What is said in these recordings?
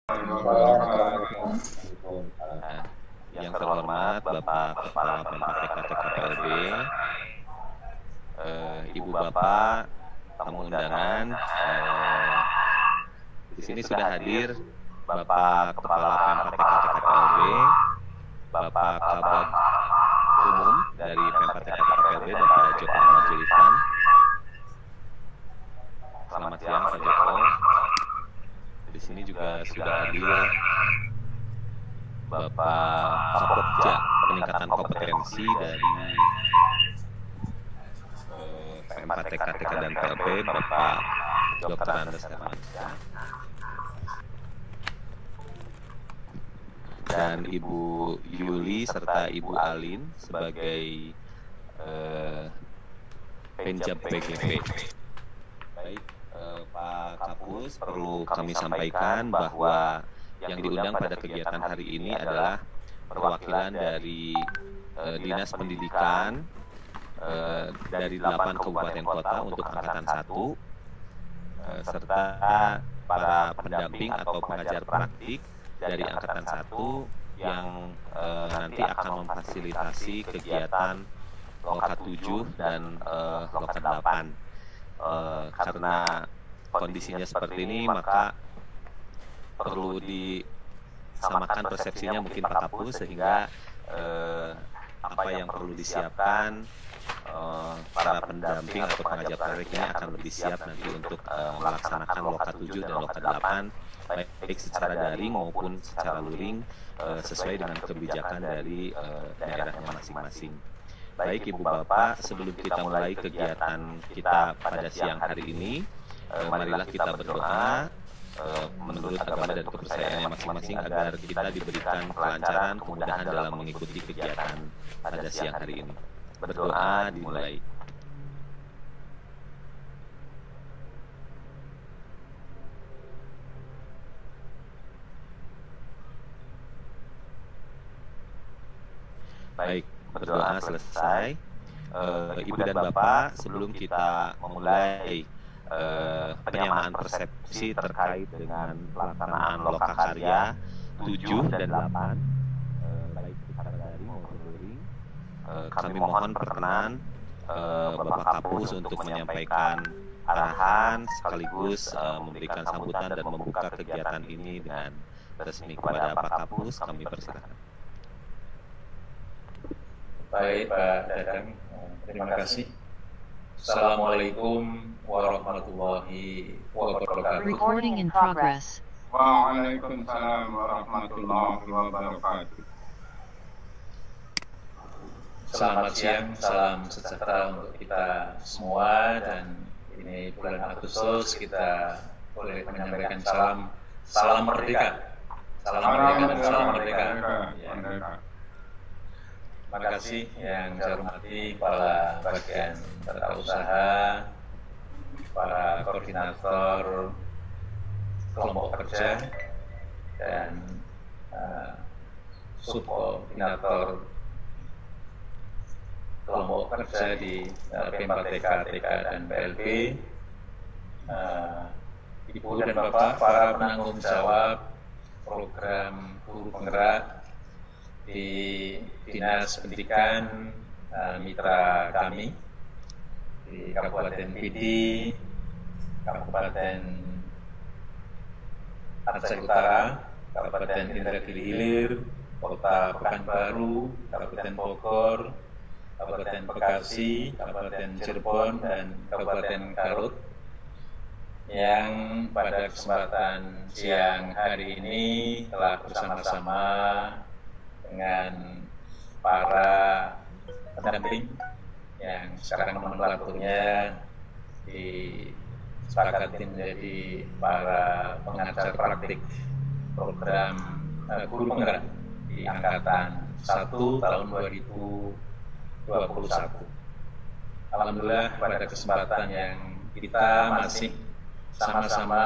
Nah, yang terhormat Bapak Kepala Pempat TKPLB, Ibu Bapak, tamu undangan, di sini sudah hadir Bapak Kepala Pempat TKPLB, Bapak Kabag Umum dari Pempat TKPLB, Bapak Joko Ahmad Julifan. Selamat siang Pak Joko. Di sini juga sudah hadir Bapak Kapokja peningkatan kompetensi dari Pempat TK dan PLB, Bapak Dr. Andes Hermansyah, dan Ibu Yuli serta Ibu Alin sebagai Penjab PGP. Baik, Pak Kapus, perlu kami sampaikan bahwa yang diundang pada kegiatan hari ini adalah perwakilan dari Dinas Pendidikan dari 8 kabupaten kota untuk angkatan 1, serta para pendamping atau pengajar praktik dari angkatan 1 yang nanti akan memfasilitasi kegiatan Loka 7 dan Loka 8. Karena kondisinya seperti ini, maka perlu disamakan persepsinya mungkin Pak Kapus, sehingga apa yang perlu disiapkan para pendamping atau pengajar praktik ini akan lebih siap nanti untuk melaksanakan Loka 7 dan Loka 8 baik secara daring maupun secara luring sesuai dengan kebijakan dari daerahnya masing-masing. Baik Ibu Bapak, sebelum kita mulai kegiatan kita pada siang hari ini, marilah kita berdoa menurut agama dan kepercayaannya masing-masing agar kita diberikan kelancaran, kemudahan dalam mengikuti kegiatan pada siang hari ini. Berdoa dimulai. Baik, berdoa selesai. Ibu dan Bapak, sebelum kita memulai penyamaan persepsi terkait dengan pelaksanaan Loka Karya 7 dan 8, baik secara daring maupun luring, kami mohon perkenan Bapak Kapus untuk menyampaikan arahan sekaligus memberikan sambutan dan membuka kegiatan ini dengan resmi. Kepada Pak Kapus, kami persilakan. Baik Pak Dadang, terima kasih. Assalamualaikum warahmatullahi wabarakatuh. Recording in progress. Waalaikumsalam warahmatullahi wabarakatuh. Selamat siang, salam sejahtera untuk kita semua, dan ini bulan Agustus kita boleh menyampaikan salam merdeka. Salam merdeka dan salam merdeka. Terima kasih yang saya hormati kepala bagian tata usaha, para koordinator kelompok kerja, dan subkoordinator kelompok kerja di Pempat TK dan PLB, Ibu dan Bapak, para penanggung jawab program guru penggerak di Dinas Pendidikan mitra kami di Kabupaten Pidi, Kabupaten Aceh Utara, Kabupaten Indragiri Hilir, Kota Pekanbaru, Kabupaten Bogor, Kabupaten Bekasi, Kabupaten Cirebon, dan Kabupaten Garut, yang pada kesempatan siang hari ini telah bersama-sama dengan para pendamping yang sekarang nomenklaturnya disepakati menjadi para pengajar praktik program guru penggerak di angkatan 1 tahun 2021. Alhamdulillah, pada kesempatan yang kita masih sama-sama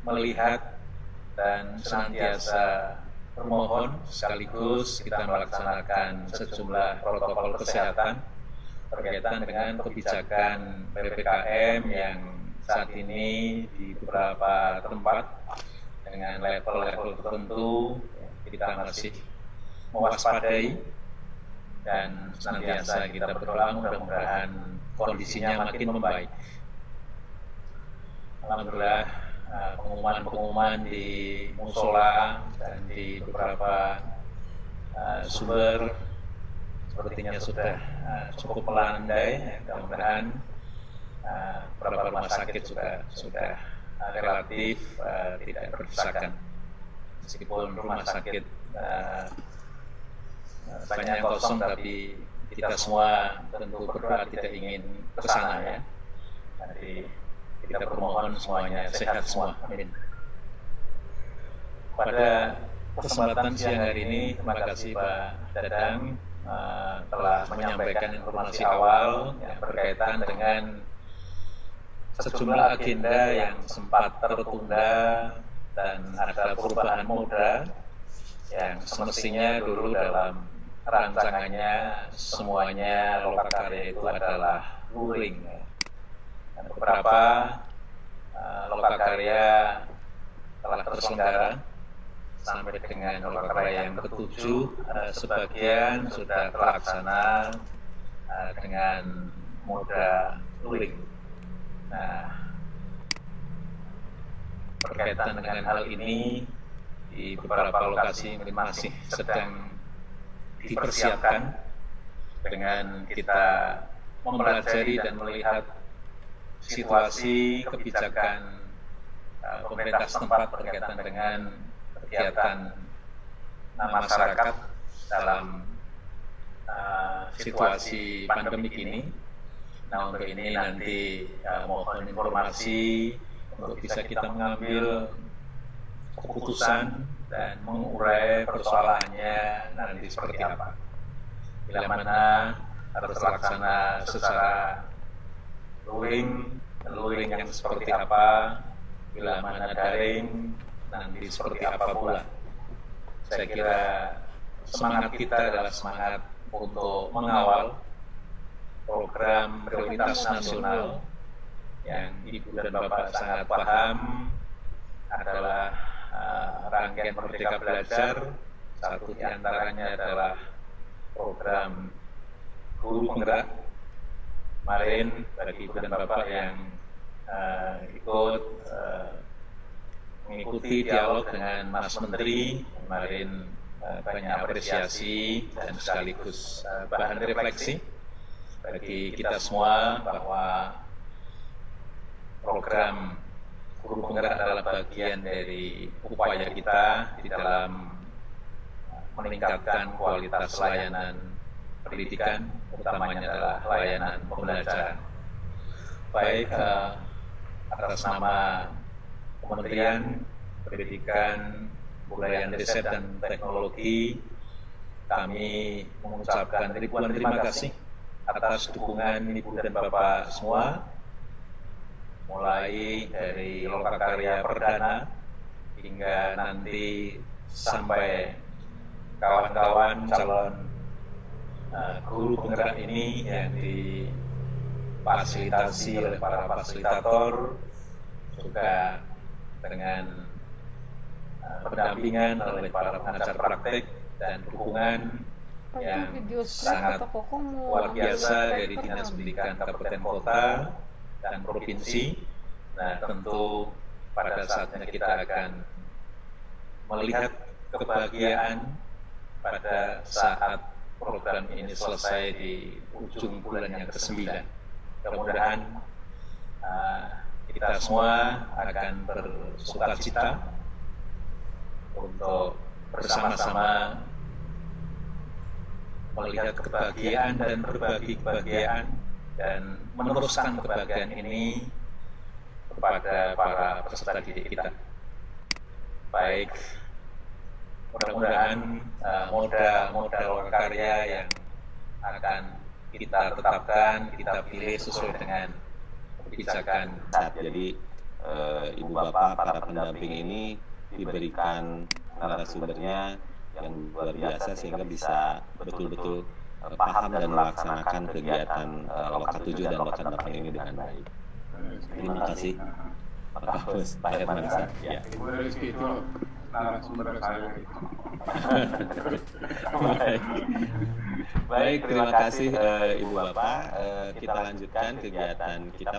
melihat dan senantiasa bermohon sekaligus kita melaksanakan sejumlah protokol kesehatan berkaitan dengan kebijakan PPKM yang saat ini di beberapa tempat dengan level-level tertentu kita masih mewaspadai dan senantiasa kita berdoa mudah-mudahan kondisinya makin membaik. Alhamdulillah pengumuman-pengumuman di musola dan di beberapa sumber sepertinya sudah cukup melandai. Mudah-mudahan beberapa rumah sakit sudah relatif tidak berdesakan. Meskipun rumah sakit banyak yang kosong, tapi kita semua tentu berdoa tidak ingin ke sana ya. Jadi kita bermohon semuanya sehat semua. Amin. Pada kesempatan siang hari ini, terima kasih Pak Dadang telah menyampaikan informasi awal yang berkaitan dengan sejumlah agenda yang sempat tertunda dan ada perubahan moda yang semestinya dulu dalam rancangannya semuanya lokakarya itu adalah luring. Dan beberapa lokakarya telah terselenggara sampai dengan lokakarya yang ke-7, sebagian sudah terlaksana dengan moda luring. Nah, berkaitan dengan hal ini di beberapa lokasi masih sedang dipersiapkan dengan kita mempelajari dan melihat situasi kebijakan pemerintah setempat berkaitan dengan kegiatan masyarakat dalam situasi pandemik ini. Nah, untuk ini nanti mohon informasi untuk bisa kita mengambil keputusan dan mengurai persoalannya nanti seperti apa. Bila mana harus terlaksana secara luring yang seperti apa, bila mana daring nanti seperti apa pula. Saya kira semangat kita adalah semangat untuk mengawal program prioritas nasional yang Ibu dan Bapak sangat paham adalah rangkaian Merdeka Belajar. Satu di antaranya adalah program guru penggerak. Kemarin bagi Ibu dan Bapak yang ikut mengikuti dialog dengan Mas Menteri, kemarin banyak apresiasi dan sekaligus bahan refleksi bagi kita semua bahwa program guru penggerak adalah bagian dari upaya kita di dalam meningkatkan kualitas layanan pendidikan, utamanya adalah layanan pembelajaran. Baik atas nama Kementerian Pendidikan, Kebudayaan, Riset dan Teknologi, kami mengucapkan ribuan terima kasih atas dukungan Ibu dan Bapak semua, mulai dari lokakarya perdana hingga nanti sampai kawan-kawan calon guru penggerak ini yang difasilitasi oleh para fasilitator, juga dengan pendampingan oleh para pengajar praktek dan dukungan yang sangat luar biasa dari Dinas Pendidikan Kabupaten Kota dan Provinsi. Nah, tentu pada saatnya kita akan melihat kebahagiaan pada saat program ini selesai di ujung bulan yang ke-9. Mudah-mudahan kita semua akan bersukacita untuk bersama-sama melihat kebahagiaan dan berbagi kebahagiaan dan meneruskan kebahagiaan ini kepada para peserta didik kita. Baik, mudah-mudahan modal karya yang akan kita tetapkan, kita pilih sesuai dengan kebijakan. Jadi Ibu Bapak, para pendamping ini diberikan narasumbernya yang luar biasa sehingga bisa betul-betul paham dan melaksanakan kegiatan Loka 7 dan Loka 8 ini dengan baik. Terima kasih. Pak Kapus, Pak Hermansyah. Ya. Ibu Rizky itu narasumber saya itu. Baik, terima kasih Ibu Bapak. Kita lanjutkan kegiatan kita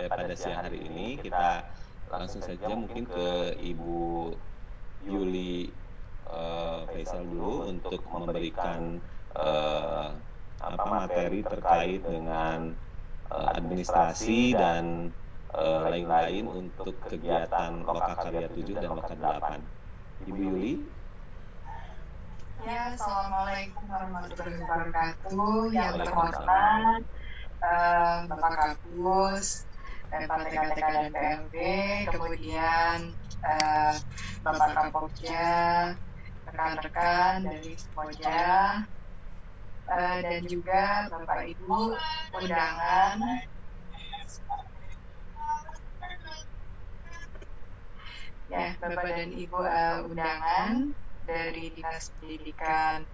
pada siang hari ini. Kita langsung saja mungkin ke Ibu Yuli Faisal dulu untuk memberikan materi terkait dengan administrasi dan lain-lain untuk kegiatan Lokakarya 7 dan Loka 8. Ibu Yuli. Ya, Assalamualaikum warahmatullahi wabarakatuh. Yang terhormat Bapak Kapus, Pak TK dan PLB, kemudian Bapak Kapolja, rekan-rekan dari Spoja, dan juga Bapak Ibu undangan. Ya, Bapak dan Ibu undangan dari Dinas Pendidikan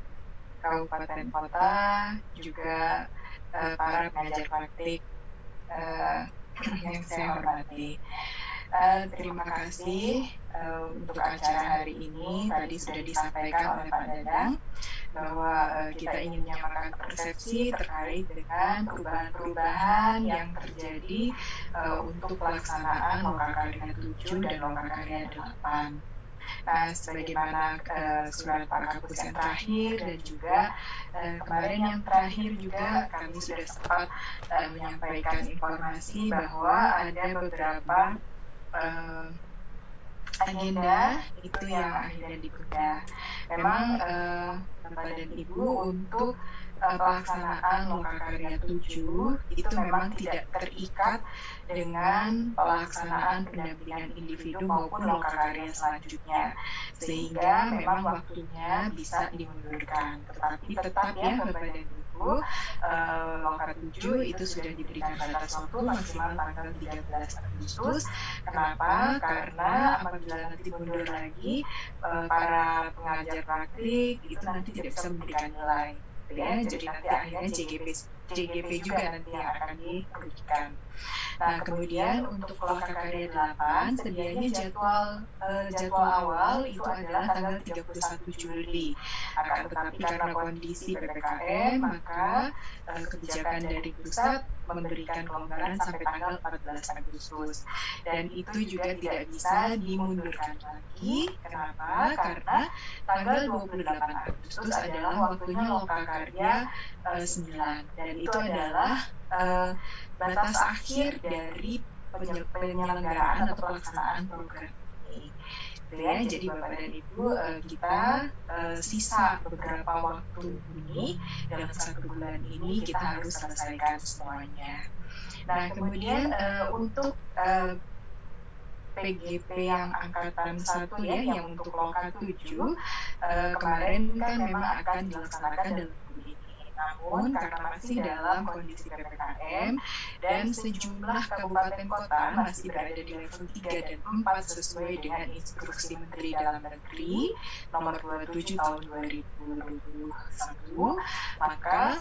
Kabupaten Kota, juga para pengajar praktik yang saya hormati. Terima kasih untuk acara hari ini. Tadi sudah disampaikan oleh Pak Dadang bahwa kita ingin menyamakan persepsi terkait dengan perubahan-perubahan yang terjadi untuk pelaksanaan Lokakarya 7 dan Lokakarya 8. Nah, sebagaimana surat Pak Kapus yang terakhir dan juga kemarin yang terakhir juga kami sudah sempat menyampaikan informasi bahwa ada beberapa agenda itu yang akhirnya ditunda. Memang Bapak dan Ibu untuk pelaksanaan Lokakarya 7 itu memang tidak terikat dengan pelaksanaan pendampingan individu maupun Lokakarya selanjutnya, sehingga memang waktunya bisa dimundurkan. Tetapi tetap ya Bapak dan Ibu, Loka 7 itu sudah diberikan batas waktu maksimal tanggal 13 Agustus. Kenapa? Karena apabila nanti mundur lagi, para pengajar praktik itu nanti tidak bisa memberikan nilai. Ya, jadi nanti akhirnya JGP juga nanti yang akan dirugikan. Nah, kemudian untuk Lokakarya 8 sedianya jadwal awal itu adalah tanggal 31 Juli. Akan tetapi karena kondisi PPKM, maka kebijakan dari pusat memberikan kelonggaran sampai tanggal 14 Agustus. Dan itu juga tidak bisa dimundurkan lagi. Kenapa? Karena tanggal 28 Agustus adalah waktunya Lokakarya 9. Dan itu adalah batas akhir dari penyelenggaraan atau pelaksanaan program ini. Ya, jadi Bapak dan Ibu, kita sisa beberapa waktu ini, dalam 1 bulan ini kita harus selesaikan semuanya. Nah, kemudian untuk PGP yang angkatan 1 ya, yang untuk Loka 7 kemarin kan memang akan dilaksanakan dalam bulan ini. Namun karena masih dalam kondisi PPKM dan sejumlah kabupaten kota masih berada di level 3 dan 4 sesuai dengan instruksi Menteri Dalam Negeri nomor 27 tahun 2021, maka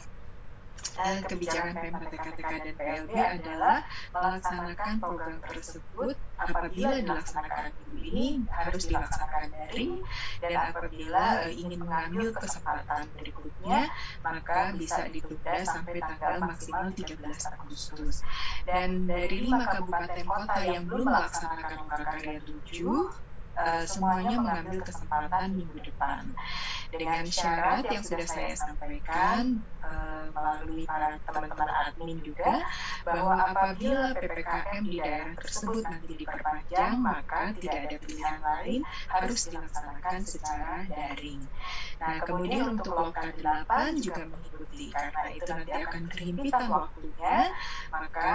kebijakan Pemprov TK dan PLB adalah melaksanakan program tersebut apabila dilaksanakan minggu ini harus dilaksanakan daring, dan apabila ingin mengambil kesempatan berikutnya maka bisa ditunda sampai tanggal maksimal 13 Agustus. Dan dari 5 kabupaten kota yang belum melaksanakan Lokakarya 7 semuanya mengambil kesempatan minggu depan dengan syarat yang sudah saya sampaikan melalui para teman-teman admin juga, bahwa apabila PPKM di daerah tersebut nanti diperpanjang maka tidak ada pilihan lain, harus dilaksanakan secara daring. Nah, kemudian untuk Loka 8 juga mengikuti, karena itu nanti akan berhimpitan waktunya, maka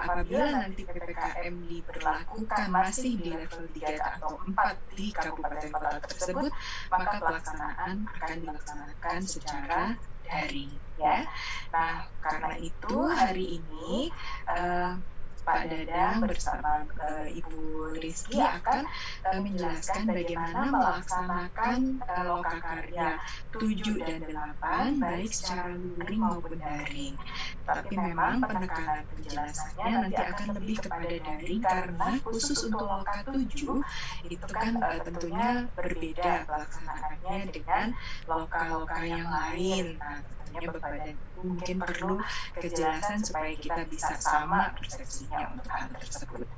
apabila nanti PPKM diberlakukan masih di level 3 atau 4 di kabupaten kota tersebut, maka pelaksanaan akan dilaksanakan secara daring ya. Nah, karena itu hari ini Pak Dadang bersama Ibu Rizky akan menjelaskan bagaimana melaksanakan Lokakarya 7 dan 8 baik secara luring maupun daring. Tapi memang penekanan penjelasannya nanti akan lebih kepada daring karena khusus untuk Loka 7 itu kan tentunya berbeda pelaksanaannya dengan loka-loka yang lain. Nah, tentunya Bapak dan Ibu mungkin perlu kejelasan supaya kita bisa sama persepsinya untuk hal tersebut.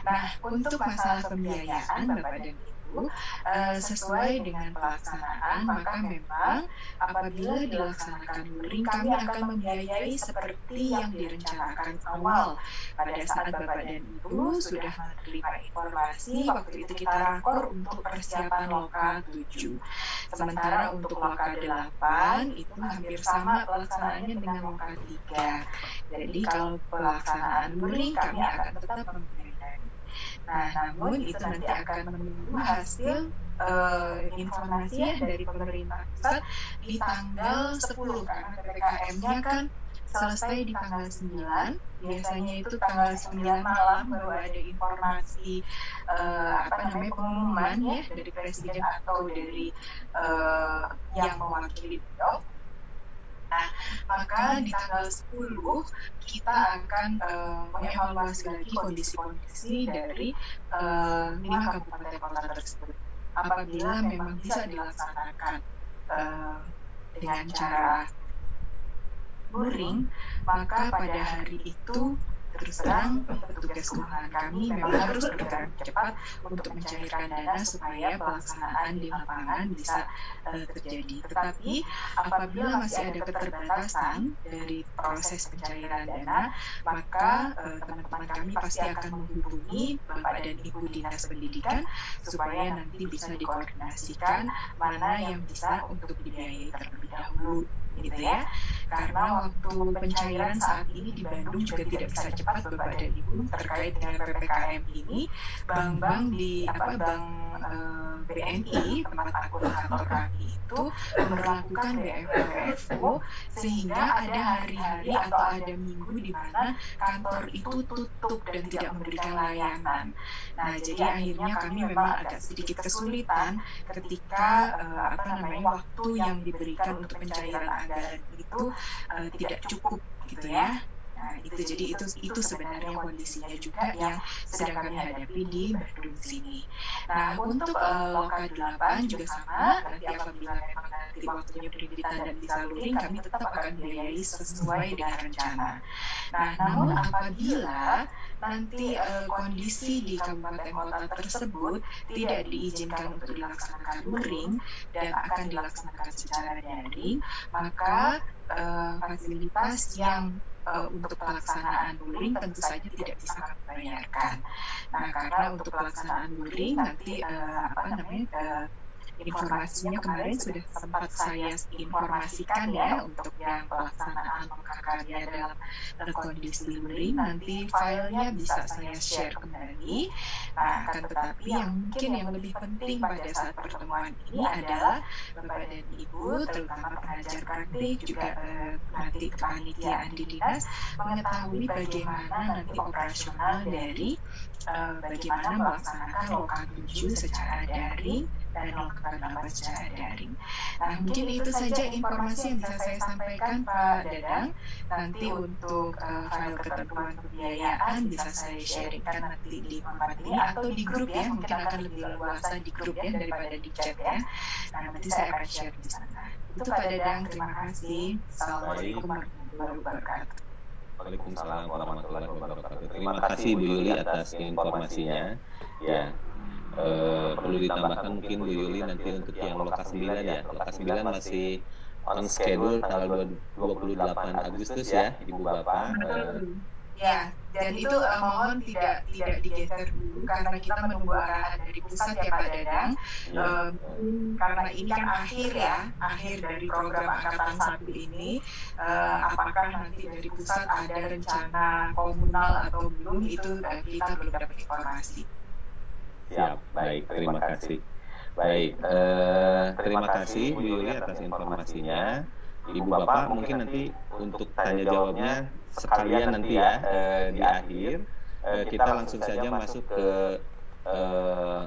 Nah, untuk masalah pembiayaan Bapak dan Ibu, sesuai dengan pelaksanaan, maka memang apabila dilaksanakan luring, kami akan membiayai seperti yang direncanakan awal. Pada saat Bapak dan Ibu sudah menerima informasi, waktu itu kita rakor untuk persiapan Loka 7. Sementara untuk Loka 8, itu hampir sama pelaksanaannya dengan Loka 3. Jadi kalau pelaksanaan luring, kami akan tetap membiayai. Nah, namun itu nanti akan menunggu hasil informasi ya dari pemerintah pusat di tanggal 10 karena PPKM-nya kan selesai di tanggal 9. Biasanya itu tanggal 9 malam baru ada informasi pengumuman ya dari presiden atau dari yang mewakili beliau. Nah, maka di tanggal 10 kita akan mengevaluasi lagi kondisi-kondisi dari 5 kabupaten kota tersebut. Apabila memang bisa dilaksanakan dengan cara luring, maka pada hari itu terus terang petugas keuangan kami memang harus bergerak cepat untuk mencairkan dana supaya pelaksanaan di lapangan bisa terjadi. Tetapi apabila masih ada keterbatasan dari proses pencairan dana, maka teman-teman kami pasti akan menghubungi Bapak dan Ibu Dinas Pendidikan supaya nanti bisa dikoordinasikan mana yang bisa untuk dibiayai terlebih dahulu, gitu ya. Karena waktu pencairan saat ini di Bandung juga tidak bisa cepat Bapak dan Ibu terkait dengan PPKM ini. Bank-bank di BNI tempat akun kantor kami itu memperlakukan WFO sehingga ada hari-hari atau ada minggu di mana kantor itu tutup dan tidak memberikan layanan. Nah, jadi akhirnya kami memang agak sedikit kesulitan ketika waktu yang diberikan untuk pencairan anggaran itu tidak cukup gitu ya. Nah, jadi itu sebenarnya kondisinya juga yang sedang kami hadapi di Bandung sini. Nah, untuk Loka 8 juga sama, nanti apabila memang nanti waktunya penerbitan dan bisa luring, kami tetap akan biayai sesuai dengan rencana. Nah, namun apabila nanti kondisi di kabupaten kota tersebut tidak diizinkan untuk dilaksanakan luring dan akan dilaksanakan secara daring, maka fasilitas yang untuk pelaksanaan luring tentu saja tidak bisa kami bayarkan. Nah, karena untuk pelaksanaan luring nanti informasinya kemarin sudah sempat saya informasikan ya untuk yang pelaksanaan Loka Karya dalam kondisi luring, nanti filenya bisa saya share kembali. Nah, akan tetapi yang mungkin yang lebih penting pada saat pertemuan ini adalah Bapak dan Ibu, terutama pengajar praktik juga nanti kepanitiaan di dinas mengetahui bagaimana nanti operasional dari bagaimana melaksanakan Loka 7 secara daring dan Loka 8 secara daring. Nah, mungkin itu saja informasi yang bisa saya sampaikan Pak Dadang. Nanti untuk file ketentuan pembiayaan bisa saya sharingkan nanti di tempat ini atau di grup ya, mungkin akan lebih luasa di grup ya daripada di chat ya. Nah, nanti saya akan share di sana. Itu Pak Dadang, terima kasih. Assalamualaikum warahmatullahi wabarakatuh. Waalaikumsalam warahmatullahi wabarakatuh. Terima kasih Bu Yuli atas informasinya. Ya, perlu ditambahkan mungkin Bu Yuli nanti untuk yang Loka 9 ya. Loka 9 masih on schedule tanggal 28 Agustus ya, Ibu Bapak. Ya, dan itu mohon tidak digeser dulu karena kita menunggu arahan dari pusat ya Pak Dadang. Karena ini kan akhir dari program Angkatan 1 ini. Apakah nanti dari pusat ada rencana komunal atau belum, itu kita belum dapat informasi. Siap, baik, terima kasih. Baik, terima kasih Bu Yuli atas informasinya. Ibu Bapak mungkin nanti untuk tanya jawabnya sekalian nanti ya di akhir. Kita langsung saja masuk ke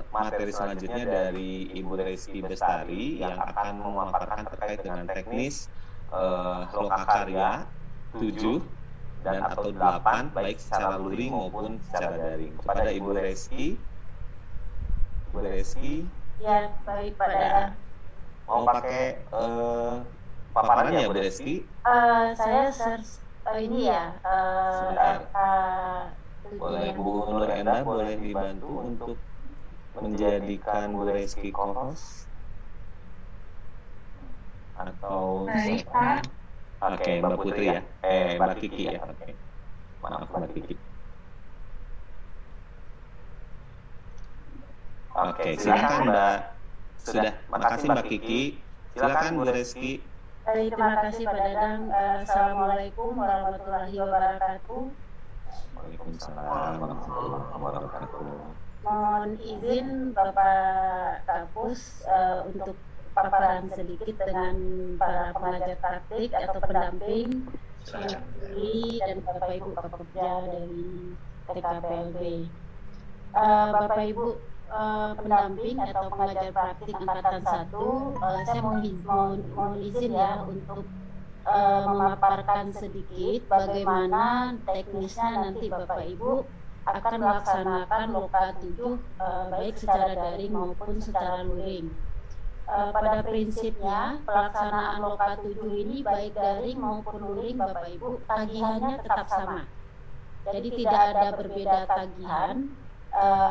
materi selanjutnya dari Ibu Reski Bestari yang akan memaparkan terkait dengan teknis Loka Karya 7 dan atau 8 baik secara luring maupun secara daring. Kepada Ibu Reski. Ibu Reski. Ya, baik Pak Dadang. Mau pakai paparan ya Bu Reski? Saya search ini ya. Boleh Bu Nur Enda, boleh dibantu untuk menjadikan Bu Reski co-host? Atau Baik, Pak. Oke, Mbak Putri ya. Mbak Kiki ya. Oke. Maaf Mbak Kiki. Oke, silakan Mbak. Sudah, makasih Mbak Kiki. Silakan Bu Reski. Baik, terima kasih Pak Dadang. Assalamualaikum warahmatullahi wabarakatuh. Waalaikumsalam warahmatullahi wabarakatuh. Mohon izin Bapak Kapus untuk paparan sedikit dengan para pengajar praktik atau pendamping dan Bapak Ibu pekerja dari TKPLB. Bapak Ibu pendamping atau pengajar praktik angkatan 1, saya mohon izin ya untuk memaparkan sedikit bagaimana teknisnya nanti Bapak Ibu akan melaksanakan Loka 7 baik secara daring maupun secara luring. Pada prinsipnya pelaksanaan Loka 7 ini baik daring maupun luring Bapak Ibu tagihannya tetap sama. Jadi tidak ada berbeda tagihan.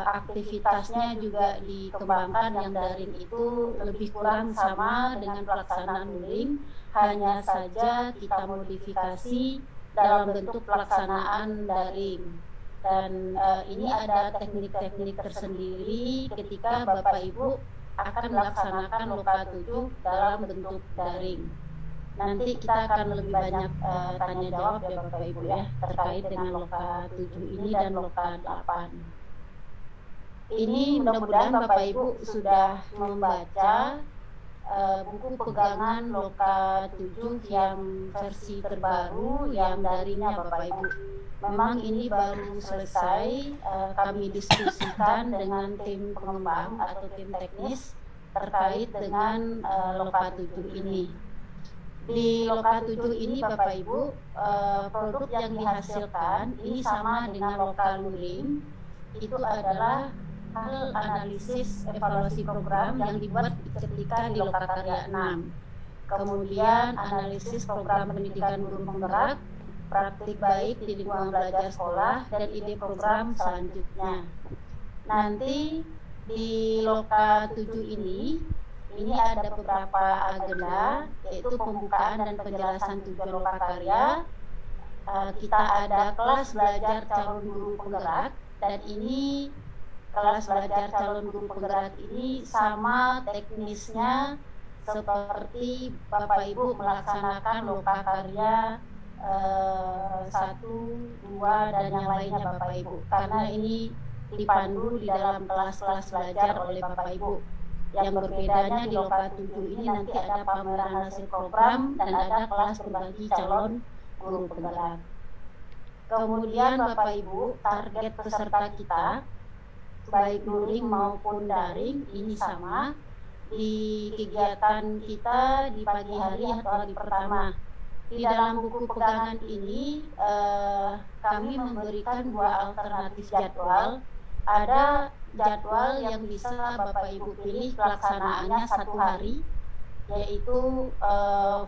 Aktivitasnya juga dikembangkan, yang daring itu lebih kurang sama dengan pelaksanaan luring, hanya saja kita modifikasi dalam bentuk pelaksanaan daring. Dan ini ada teknik-teknik tersendiri ketika Bapak Ibu akan melaksanakan Loka 7 dalam bentuk daring. Nanti kita akan lebih banyak tanya jawab ya Bapak Ibu ya terkait dengan Loka 7 ini dan Loka 8. Ini mudah-mudahan Bapak Ibu sudah membaca buku pegangan Loka 7 yang versi terbaru yang daringnya Bapak Ibu. Memang ini baru selesai, kami diskusikan dengan tim pengembang atau tim teknis terkait dengan Loka 7 ini. Di Loka 7 ini Bapak Ibu, produk yang dihasilkan ini sama dengan Loka luring, itu adalah hasil analisis evaluasi program yang dibuat ketika di Lokakarya 6. Kemudian analisis program pendidikan guru penggerak, praktik baik di lingkungan belajar sekolah, dan ide program selanjutnya. Nanti di Loka 7 ini ada beberapa agenda, yaitu pembukaan dan penjelasan tujuan Lokakarya. Kita ada kelas belajar calon guru penggerak, dan ini kelas belajar calon guru penggerak ini sama teknisnya seperti Bapak Ibu melaksanakan Lokakarya 1, 2, dan yang lainnya Bapak Ibu, karena ini dipandu di dalam kelas-kelas belajar oleh Bapak Ibu. Yang berbedanya di Loka 7 ini nanti ada pameran hasil program dan ada kelas berbagi calon guru penggerak. Kemudian Bapak Ibu, target peserta kita baik luring maupun daring ini sama. Di kegiatan kita di pagi hari atau hari pertama, di dalam buku pegangan ini kami memberikan 2 alternatif jadwal. Ada jadwal yang bisa Bapak Ibu pilih pelaksanaannya 1 hari, yaitu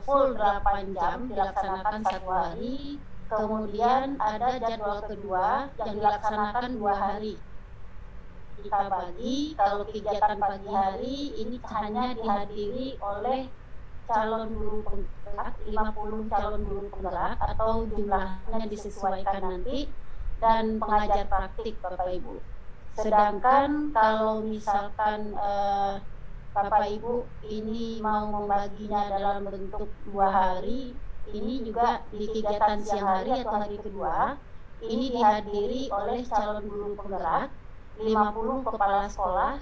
full 8 jam dilaksanakan 1 hari. Kemudian ada jadwal kedua yang dilaksanakan 2 hari. Kita bagi, kalau kegiatan pagi hari ini hanya dihadiri oleh calon guru penggerak, 50 calon guru penggerak atau jumlahnya disesuaikan nanti, dan pengajar praktik Bapak Ibu. Sedangkan kalau misalkan Bapak Ibu ini mau membaginya dalam bentuk 2 hari, ini juga di kegiatan siang hari atau hari kedua, ini dihadiri oleh calon guru penggerak, 50 kepala sekolah,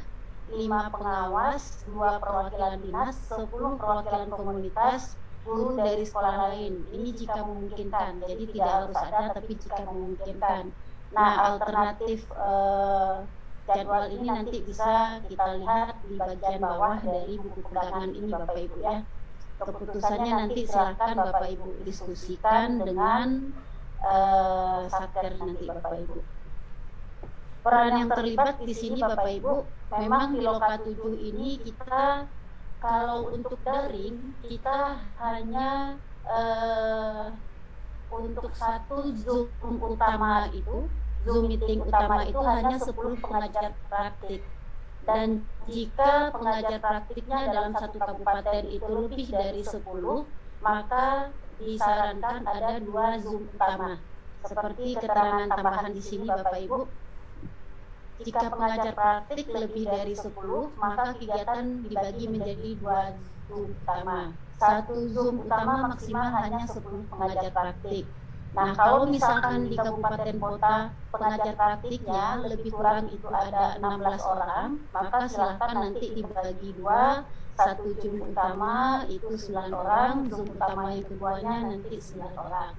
5 pengawas, 2 perwakilan dinas, 10 perwakilan komunitas, guru dari sekolah lain. Ini jika memungkinkan, jadi tidak harus ada, tapi jika memungkinkan. Nah, alternatif jadwal ini nanti bisa kita lihat di bagian bawah dari buku pegangan ini Bapak Ibu ya. Keputusannya nanti silakan Bapak Ibu diskusikan dengan Satker nanti Bapak Ibu. Peran yang terlibat di sini Bapak Ibu, memang di Loka 7 ini kita kalau untuk daring kita hanya untuk satu Zoom utama itu, Zoom meeting utama itu hanya 10 pengajar praktik. Dan jika pengajar praktiknya dalam satu kabupaten itu lebih dari 10, maka disarankan ada 2 Zoom utama. Seperti keterangan tambahan di sini Bapak Ibu, jika pengajar praktik lebih dari 10, maka kegiatan dibagi menjadi 2 Zoom utama. Satu Zoom utama maksimal hanya 10 pengajar praktik. Nah, kalau misalkan di kabupaten kota pengajar praktiknya lebih kurang itu ada 16 orang, maka silahkan nanti dibagi 2, satu Zoom utama itu 9 orang, Zoom utama yang keduanya nanti 9 orang.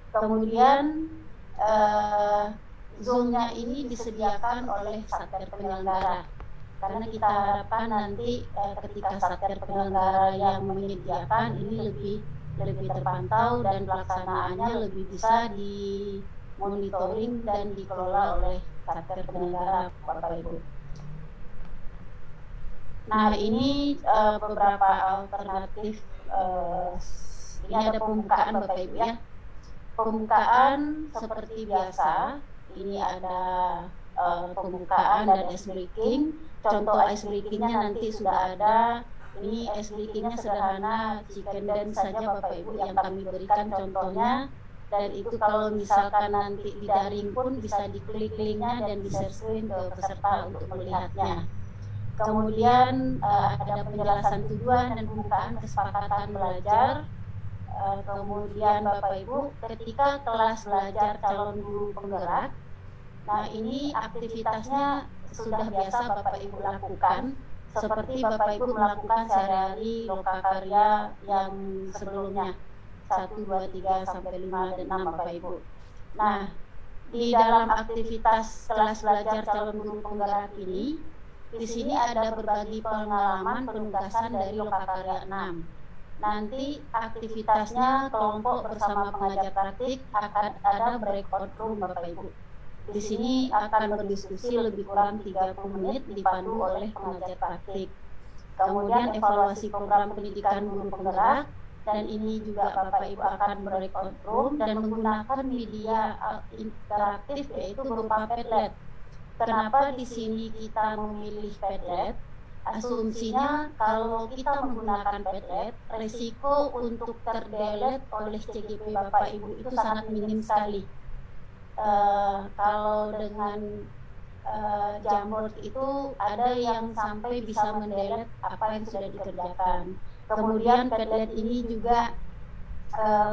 Kemudian Zoom-nya ini disediakan oleh Satker penyelenggara, karena kita harapkan nanti ketika Satker penyelenggara yang menyediakan ini lebih terpantau dan pelaksanaannya lebih bisa dimonitoring dan dikelola oleh Satker penyelenggara Bapak Ibu. Nah, ini beberapa alternatif. Ini ada pembukaan Bapak Ibu ya. Pembukaan seperti biasa. Ini ada pembukaan dan ice breaking. Contoh ice breakingnya nanti sudah ada. Ini ice breakingnya sederhana, chicken dance saja Bapak Ibu yang kami berikan contohnya. Dan itu kalau misalkan nanti di daring pun bisa diklik linknya dan di-share screen ke peserta untuk melihatnya. Kemudian ada penjelasan tujuan dan pembukaan kesepakatan belajar. Kemudian Bapak Ibu, ketika kelas belajar calon guru penggerak, nah ini aktivitasnya sudah biasa Bapak Ibu lakukan, seperti Bapak Ibu melakukan sehari-hari loka karya yang sebelumnya 1, 2, 3, sampai 5, dan 6 Bapak Ibu. Nah, di dalam aktivitas kelas belajar calon guru penggerak ini, di sini ada berbagi pengalaman penugasan dari loka karya 6. Nanti aktivitasnya kelompok bersama pengajar praktik akan ada breakout room Bapak Ibu. Di sini akan berdiskusi lebih kurang 30 menit dipandu oleh pengajar praktik. Kemudian evaluasi program pendidikan guru penggerak, dan ini juga Bapak Ibu akan breakout room dan menggunakan media interaktif yaitu berupa Padlet. Kenapa di sini kita memilih Padlet? Asumsinya kalau kita menggunakan Padlet, resiko untuk terdelete oleh CGP Bapak Ibu itu sangat minim sekali. Kalau dengan Jamboard itu ada yang sampai bisa mendelete apa yang sudah dikerjakan. Kemudian Padlet ini juga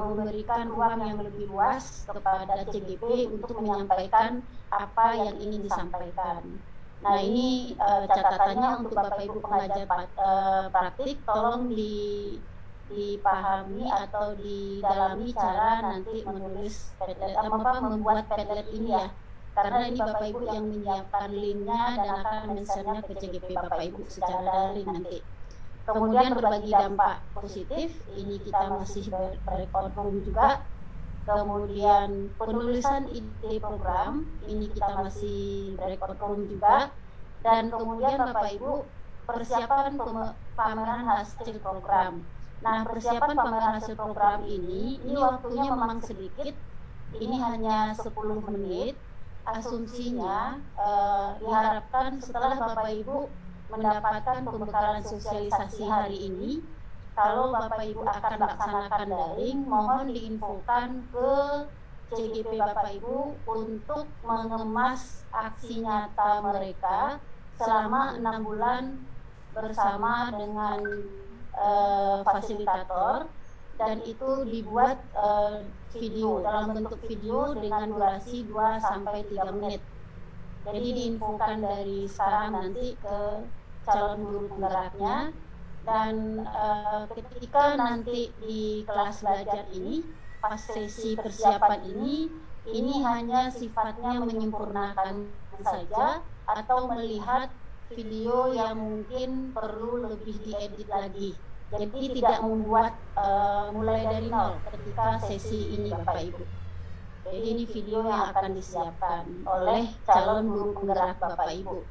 memberikan ruang yang lebih luas kepada CGP untuk menyampaikan apa yang ingin disampaikan. Nah, ini catatannya untuk Bapak Ibu pengajar praktik, tolong dipahami atau didalami cara nanti menulis Padlet, membuat Padlet ini ya, karena ini Bapak Ibu yang menyiapkan linknya dan akan men-share-nya ke CGP Bapak Ibu secara daring nanti. Kemudian berbagi dampak positif, ini kita masih breakout room juga. Kemudian penulisan ide program, ini kita masih breakout room juga. Dan kemudian Bapak Ibu, persiapan pameran hasil program. Nah, persiapan pameran hasil program ini waktunya memang sedikit, ini hanya 10 menit. Asumsinya diharapkan setelah Bapak Ibu mendapatkan pembekalan sosialisasi hari ini, kalau Bapak Ibu akan melaksanakan daring, mohon diinfokan ke CGP Bapak Ibu untuk mengemas aksi nyata mereka selama 6 bulan bersama dengan fasilitator, dan itu dibuat video dalam bentuk video dengan durasi 2-3 menit. Jadi diinfokan dari sekarang nanti ke calon guru penggeraknya. Dan ketika nanti di kelas belajar ini, pas sesi persiapan ini hanya sifatnya menyempurnakan saja atau melihat video yang mungkin perlu lebih diedit lagi. Jadi tidak membuat mulai dari nol ketika sesi ini Bapak Ibu. Jadi ini video yang akan disiapkan oleh calon guru penggerak Bapak Ibu.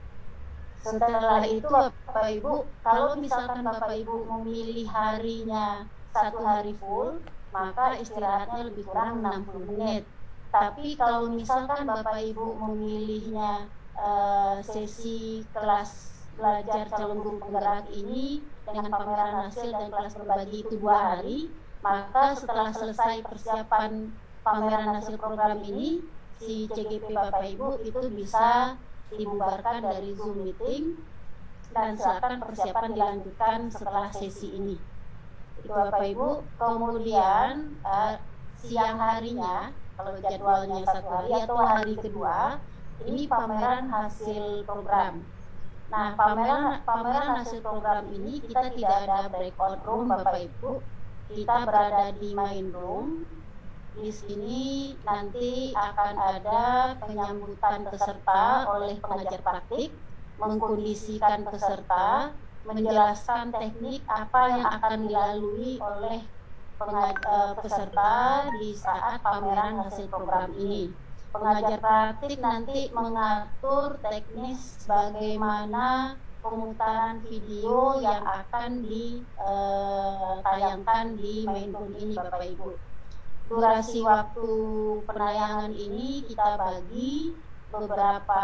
Setelah itu Bapak Ibu, kalau misalkan Bapak Ibu memilih harinya 1 hari full, maka istirahatnya lebih kurang 60 menit. Tapi kalau misalkan Bapak Ibu memilihnya sesi kelas belajar calon guru penggerak ini dengan pameran hasil dan kelas berbagi itu 2 hari, maka setelah selesai persiapan pameran hasil program ini, si CGP Bapak Ibu itu bisa dibubarkan dari Zoom meeting dan silakan persiapan dilanjutkan setelah sesi ini. Itu Bapak Ibu. Kemudian siang harinya, kalau jadwalnya 1 hari atau hari kedua, ini pameran hasil program. Nah, pameran hasil program ini kita tidak ada breakout room Bapak Ibu. Kita berada di main room. Di sini nanti akan ada penyambutan peserta oleh pengajar praktik, mengkondisikan peserta, menjelaskan teknik apa yang akan dilalui oleh peserta di saat pameran hasil program ini. Pengajar praktik nanti mengatur teknis bagaimana pemutaran video yang akan ditayangkan di main room ini Bapak Ibu. Durasi waktu penayangan ini kita bagi beberapa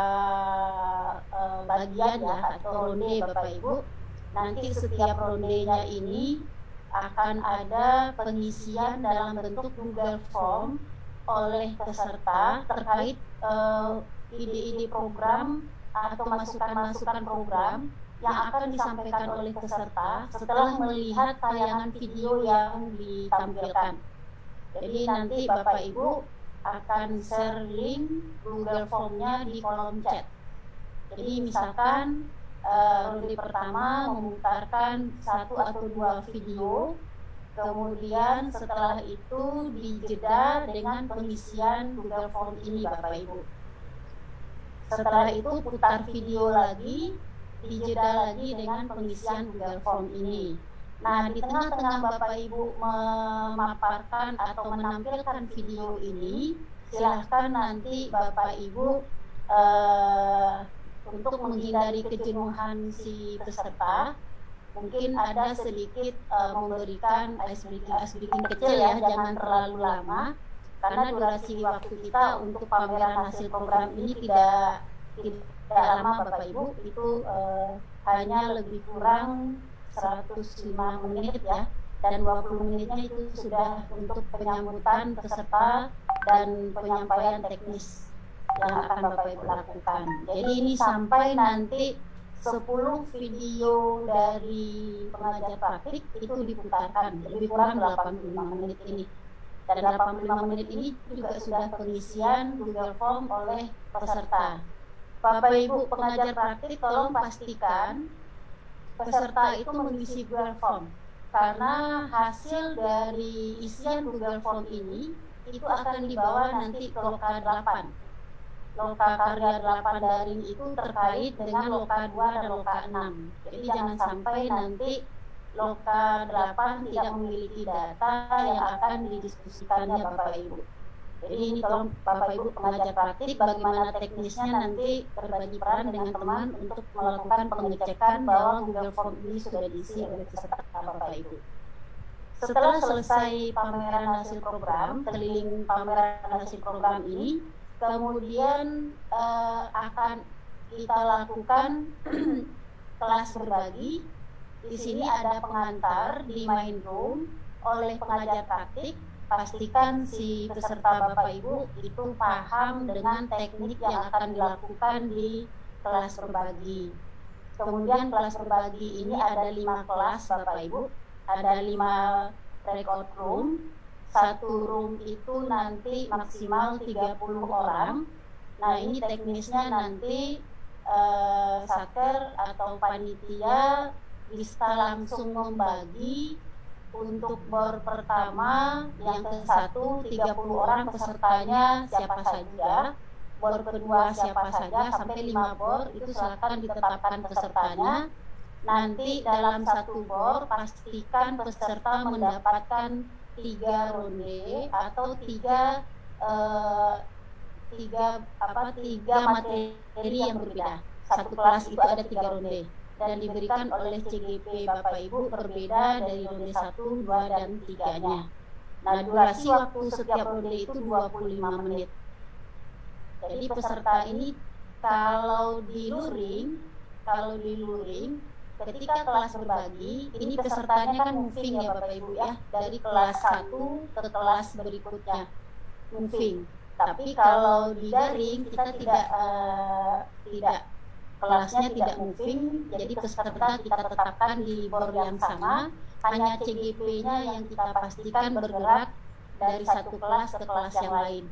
bagian ya, atau ronde Bapak Ibu. Nanti setiap rondenya ini akan ada pengisian dalam bentuk Google Form oleh peserta terkait ide-ide program atau masukan-masukan program yang akan disampaikan oleh peserta setelah melihat tayangan video yang ditampilkan. Jadi nanti Bapak Ibu akan share link Google Form-nya di kolom chat. Jadi misalkan ronde pertama memutarkan 1 atau 2 video, kemudian setelah itu dijeda dengan pengisian Google Form ini Bapak Ibu. Setelah itu putar video lagi, dijeda lagi dengan pengisian Google Form ini. Nah, di tengah-tengah Bapak Ibu memaparkan atau menampilkan video ini, silahkan nanti Bapak Ibu untuk menghindari kejenuhan si peserta, mungkin ada sedikit memberikan ice breaking kecil ya, jangan terlalu lama, karena durasi waktu kita untuk pameran hasil program ini tidak lama Bapak Ibu, itu hanya lebih kurang 105 menit ya, dan 20 menitnya itu sudah untuk penyambutan peserta dan penyampaian teknis yang akan Bapak Ibu lakukan. Jadi ini sampai nanti 10 video dari pengajar praktik itu diputarkan, lebih kurang 85 menit ini. Dan 85 menit ini juga sudah pengisian Google Form oleh peserta. Bapak Ibu pengajar praktik tolong pastikan peserta itu mengisi Google Form, karena hasil dari isian Google Form ini itu akan dibawa nanti ke Loka 8. Loka Karya 8 daring itu terkait dengan Loka 2 dan Loka 6. Jadi jangan sampai nanti Loka 8 tidak memiliki data yang akan didiskusikannya Bapak Ibu. Jadi ini tolong Bapak Ibu pengajar praktik bagaimana teknisnya nanti berbagi peran dengan teman untuk melakukan pengecekan bahwa Google Form ini sudah diisi oleh peserta Bapak Ibu. Setelah selesai pameran hasil program, keliling pameran hasil program ini, kemudian akan kita lakukan kelas berbagi. Di sini ada pengantar di main room oleh pengajar praktik. Pastikan si peserta Bapak Ibu itu paham dengan teknik yang akan dilakukan di kelas berbagi. Kemudian kelas berbagi ini ada 5 kelas Bapak Ibu, ada 5 breakout room. 1 room itu nanti maksimal 30 orang. Nah ini teknisnya nanti saker atau panitia bisa langsung membagi. Untuk bor pertama yang ke-1 30 orang pesertanya siapa saja, bor kedua siapa saja, sampai 5 bor itu silakan ditetapkan pesertanya. Nanti dalam 1 bor pastikan peserta mendapatkan 3 ronde atau 3 eh, tiga materi yang berbeda. Satu kelas itu ada 3 ronde dan diberikan oleh CGP Bapak Ibu berbeda dari ronde 1, 2, dan 3-nya. Nah, durasi waktu setiap ronde itu 25 menit. Jadi peserta ini kalau di luring, ketika kelas berbagi, ini pesertanya kan moving ya Bapak Ibu ya, dari kelas 1 ke kelas berikutnya, moving. Tapi kalau di daring kita tidak kelasnya tidak moving, jadi peserta kita tetapkan di bor yang sama, hanya CGP-nya yang kita pastikan bergerak dari satu kelas ke kelas yang lain,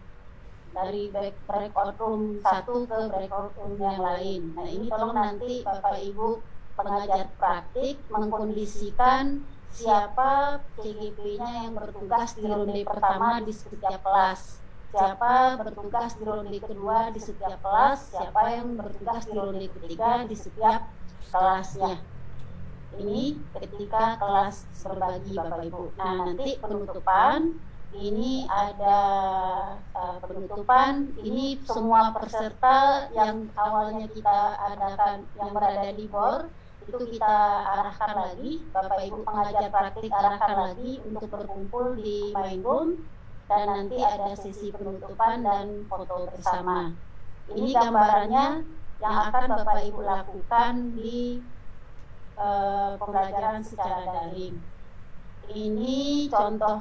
dari breakout room 1 ke breakout room yang lain. Nah, ini tolong nanti Bapak Ibu pengajar praktik mengkondisikan siapa CGP-nya yang bertugas di ronde pertama di setiap kelas, siapa bertugas di ronde kedua di setiap kelas, siapa yang bertugas di ronde ketiga di setiap kelasnya. Ini ketika kelas berbagi Bapak Ibu. Nah, nanti penutupan, ini ada penutupan, ini semua peserta yang awalnya kita adakan yang berada di bor, itu kita arahkan lagi, Bapak Ibu pengajar praktik arahkan lagi untuk berkumpul di main room, dan nanti ada sesi penutupan dan foto bersama. Ini gambarannya yang akan Bapak Ibu lakukan di pembelajaran secara daring. Ini contoh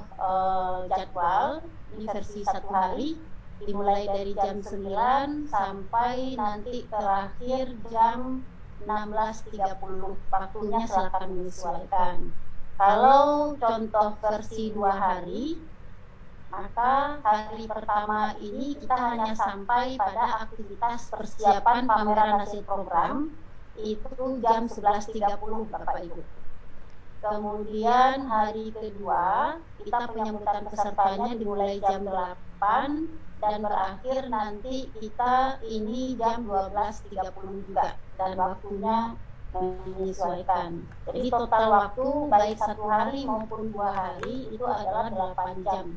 jadwal di versi 1 hari, dimulai dari jam 9 sampai nanti terakhir jam 16.30. Waktunya silakan menyesuaikan. Kalau contoh versi 2 hari, maka hari pertama ini kita hanya sampai pada aktivitas persiapan pameran hasil program, itu jam 11.30 Bapak Ibu. Kemudian hari kedua kita penyambutan pesertanya dimulai jam 8 dan berakhir nanti kita ini jam 12.30 juga, dan waktunya menyesuaikan. Jadi total waktu baik 1 hari maupun 2 hari itu adalah 8 jam.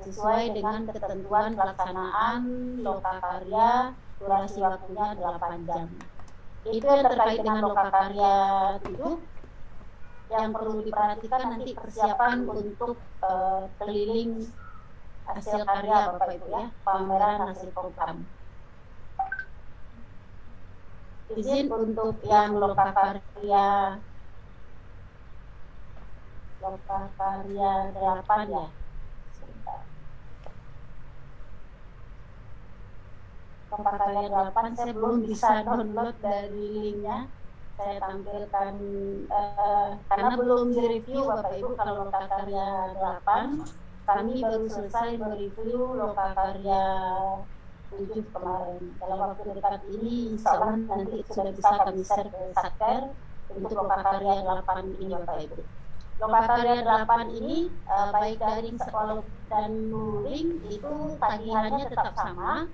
Sesuai dengan ketentuan pelaksanaan lokakarya, durasi waktunya 8 jam. Itu yang terkait dengan lokakarya 7. Yang perlu diperhatikan nanti persiapan untuk keliling hasil karya Bapak Ibu ya, pameran hasil program. Izin untuk yang lokakarya 8 ya. Lokakarya 8 saya belum bisa download dari linknya. Saya tampilkan karena belum direview Bapak Ibu. Kalau lokakarya 8 kami baru selesai mereview lokakarya 7 kemarin. Dalam waktu dekat ini insya Allah nanti sudah bisa kami share ke Satker untuk lokakarya 8 ini Bapak Ibu. Lokakarya 8 ini baik daring sekolah dan luring itu tagihannya tetap sama,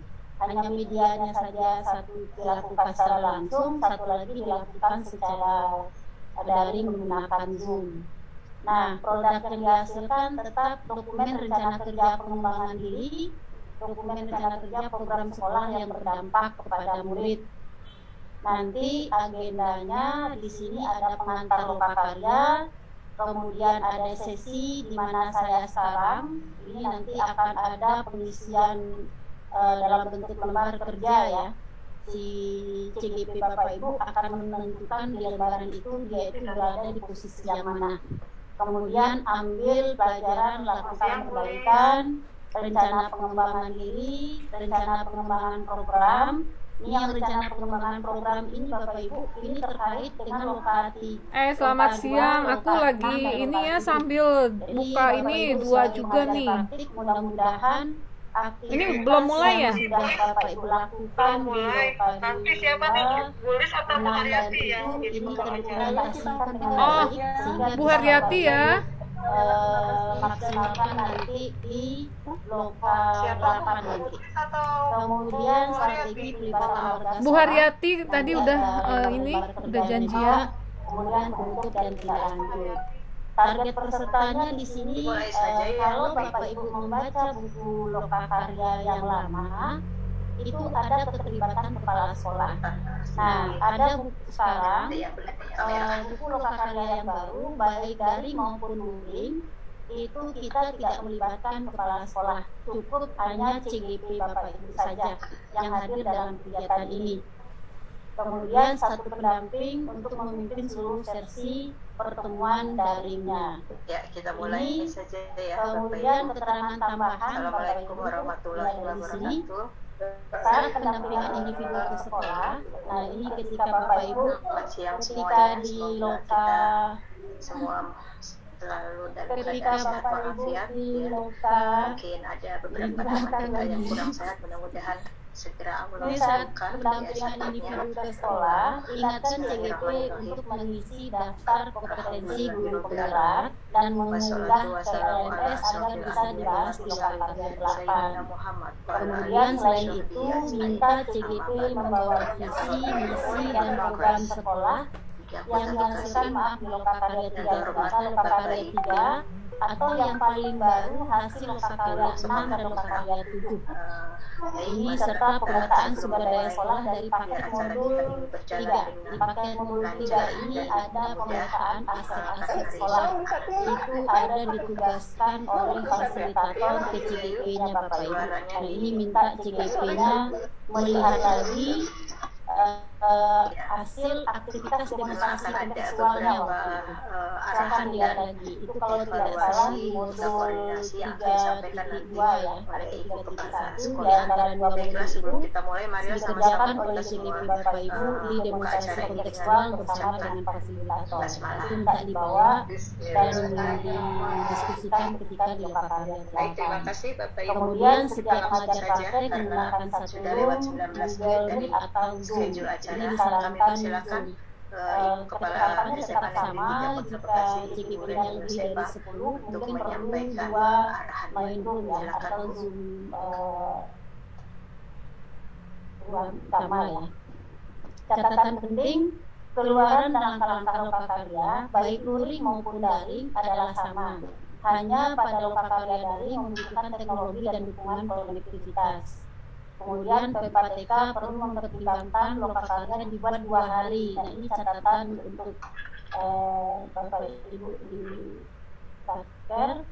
hanya medianya saja satu dilakukan secara langsung, satu lagi dilakukan secara daring menggunakan Zoom. Nah, produk yang dihasilkan tetap dokumen rencana kerja pengembangan diri, dokumen rencana kerja program sekolah yang berdampak kepada murid. Nanti agendanya di sini ada pengantar lokakarya, kemudian ada sesi di mana saya sekarang, ini nanti akan ada pengisian dalam bentuk lembar kerja ya. Si CGP Bapak Ibu akan menentukan di lembaran itu dia itu berada di posisi yang mana. Kemudian ambil pelajaran, lakukan perbaikan, rencana pengembangan diri, rencana pengembangan program. Ini yang rencana pengembangan program ini Bapak Ibu, ini terkait dengan lokasi. Selamat siang, aku lagi ini ya sambil buka ini 2 juga nih. Mudah-mudahan ini belum mulai ya? Sudah Bapak Ibu lakukan mulai. Nanti siapa nih? Bulis atau Bu Haryati ya? Ini terrealisasikan dengan Oh, baik sehingga Bu Haryati ya? maksimalkan nanti di loka 8 nanti. Kemudian strategi pelibatan warga. Bu Haryati tadi udah ini udah janjian. Kemudian untuk dan tidak lanjut. Target pesertanya di sini kalau Bapak Ibu membaca buku lokakarya yang lama itu ada keterlibatan kepala sekolah. Nah, ada buku sekarang buku lokakarya yang baru baik daring maupun luring itu kita tidak melibatkan kepala sekolah, cukup hanya CGP Bapak Ibu saja yang hadir dalam kegiatan ini. Kemudian satu pendamping untuk memimpin seluruh sesi pertemuan daringnya. Ya, kita mulai saja ya. Kemudian keterangan tambahan Assalamualaikum warahmatullahi wabarakatuh. Saat pendampingan individu ke sekolah, nah ini ketika Bapak Ibu ketika di loka semua selalu dan ketika Bapak Ibu di loka mungkin ada beberapa teman-teman yang kurang sehat, mudah-mudahan segera ini saat pendampingan individu ke sekolah, ingatkan CGP untuk mengisi daftar kompetensi guru penggerak dan mengunggah ke LMS agar bisa dibahas di lokakarya 8. Kemudian selain itu, minta CGP membawa visi, misi, dan program sekolah yang dihasilkan di lokakarya 3 atau lokakarya 3 atau yang paling baru hasil lokakarya 6 dan lokakarya 7. Ini serta pemetaan sumber daya sekolah dari paket modul 3. Di paket modul 3 ini ada pemetaan aset-aset sekolah. Itu ada ditugaskan oleh fasilitator ke CGP-nya Bapak Ibu. Nah, ini minta CGP-nya melihat lagi hasil aktivitas demonstrasi kontekstualnya waktu itu. Silahkan lihat lagi. Itu kalau tidak salah di modul 3.2 ya, 3.1 di antara dua modul itu dikerjakan oleh CGP Bapak Ibu di demonstrasi kontekstual bersama dengan fasilitator. Itu tidak dibawa dan didiskusikan ketika di lokakarya. Kemudian setiap mengajar praktek menggunakan satu room, Google Meet atau Zoom. Ini disarankan Zoom. Ketetapannya tetap sama, jika CGP-nya lebih dari 10 mungkin perlu 2 main room ya, atau Zoom ruang utama ya. Catatan penting, keluaran dan langkah-langkah lokakarya baik luring maupun daring adalah sama. Hanya pada lokakarya daring membutuhkan teknologi dan dukungan konektivitas. Kemudian PPTK perlu mempertimbangkan lokakarya dibuat 2 hari. Nah, ini catatan untuk Bapak Ibu di Satker.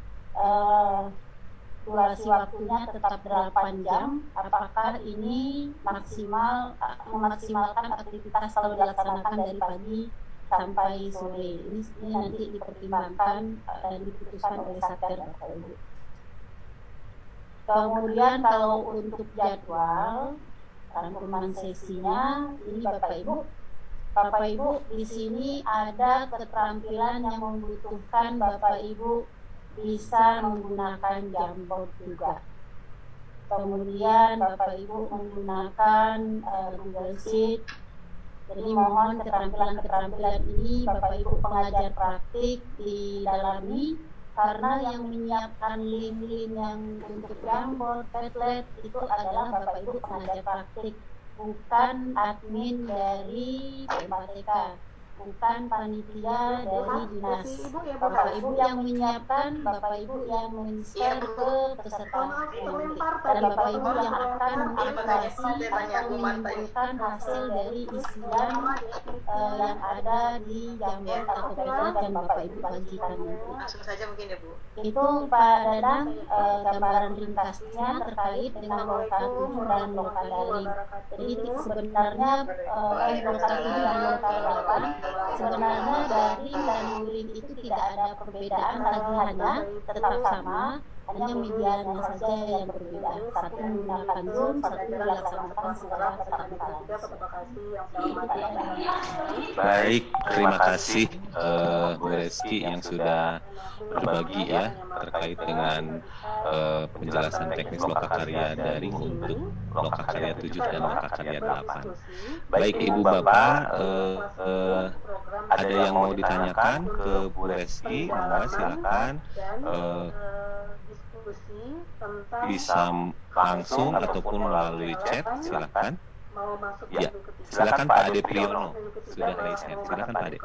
Durasi waktunya tetap 8 jam. Apakah ini memaksimalkan aktivitas kalau dilaksanakan dari pagi sampai sore? Ini nanti dipertimbangkan dan diputuskan oleh Satker Bapak Ibu. Kemudian kalau untuk jadwal rangkuman sesinya, ini Bapak Ibu di sini ada keterampilan yang membutuhkan Bapak Ibu bisa menggunakan Jamboard juga. Kemudian Bapak Ibu menggunakan Google Sheet. Jadi mohon keterampilan-keterampilan ini Bapak Ibu pengajar praktik didalami. Karena yang menyiapkan link-link yang untuk Jamboard, Padlet itu adalah Bapak Ibu pengajar praktik, bukan admin dari PMPTK, bukan panitia dari dinas. Bapak Ibu yang menyiapkan, Bapak Ibu yang men-share ke peserta dan Bapak Ibu yang akan mengevaluasi atau mengumpulkan hasil dari isian yang ada di Jamboard atau Padlet dan Bapak Ibu bagikan nanti. Langsung saja mungkin ya Bu. Itu Pak Dadang gambaran ringkasnya terkait dengan loka 7 dan loka daring. Jadi sebenarnya loka 7 dan loka 8 sebenarnya daring dan luring itu tidak ada perbedaan, tagihannya tetap sama, hanya medianya saja yang berbeda. Satu menggunakan Zoom, satu dilaksanakan secara tatap muka. Baik, terima kasih Bu Reski yang sudah berbagi ya terkait dengan penjelasan teknis lokakarya daring untuk lokakarya 7 dan lokakarya 8. Baik Ibu Bapak, ada yang mau ditanyakan ke Bu Reski, monggo silakan. Bisa langsung ataupun melalui chat, silakan. Ya, silakan Pak Ade Priyono sudah raise hand. Silakan Pak Ade.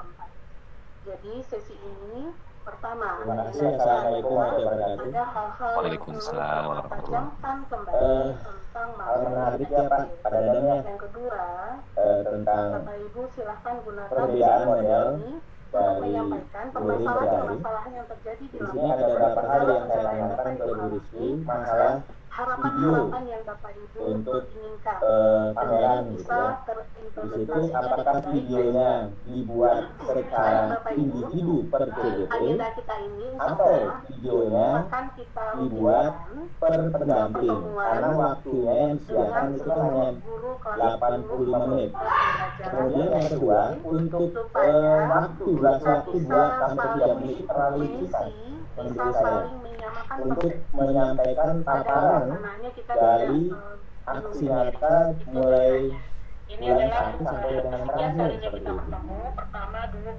Jadi sesi ini pertama, terima kasih. Assalamualaikum warahmatullahi wabarakatuh. ada hal-hal yang Waalaikumsalam perlu warahmatullahi tajamkan kembali tentang Hal menarik ya Pak, pada adanya Yang kedua, tentang Bapak Ibu silahkan gunakan perbedaan model ini untuk dari menyampaikan luring ke daring. permasalahan-permasalahan yang terjadi di Di dalam sini ada beberapa hal yang saya tanyakan ke Bu Rizky masalah harapan-harapan yang Bapak Ibu untuk inginkan pameran gitu bisa ya. Di terimplementasi situ apakah videonya dibuat secara individu per CGP agenda kita ini atau videonya akan kita dibuat per pendamping, karena waktunya yang disediakan itu kan hanya 85 menit. Kemudian yang kedua, untuk durasi waktu 2 sampai 3 menit itu terlalu singkat menurut saya untuk menyampaikan paparan dari aksi nyata mulai bulan 1 sampai dengan terakhir seperti itu.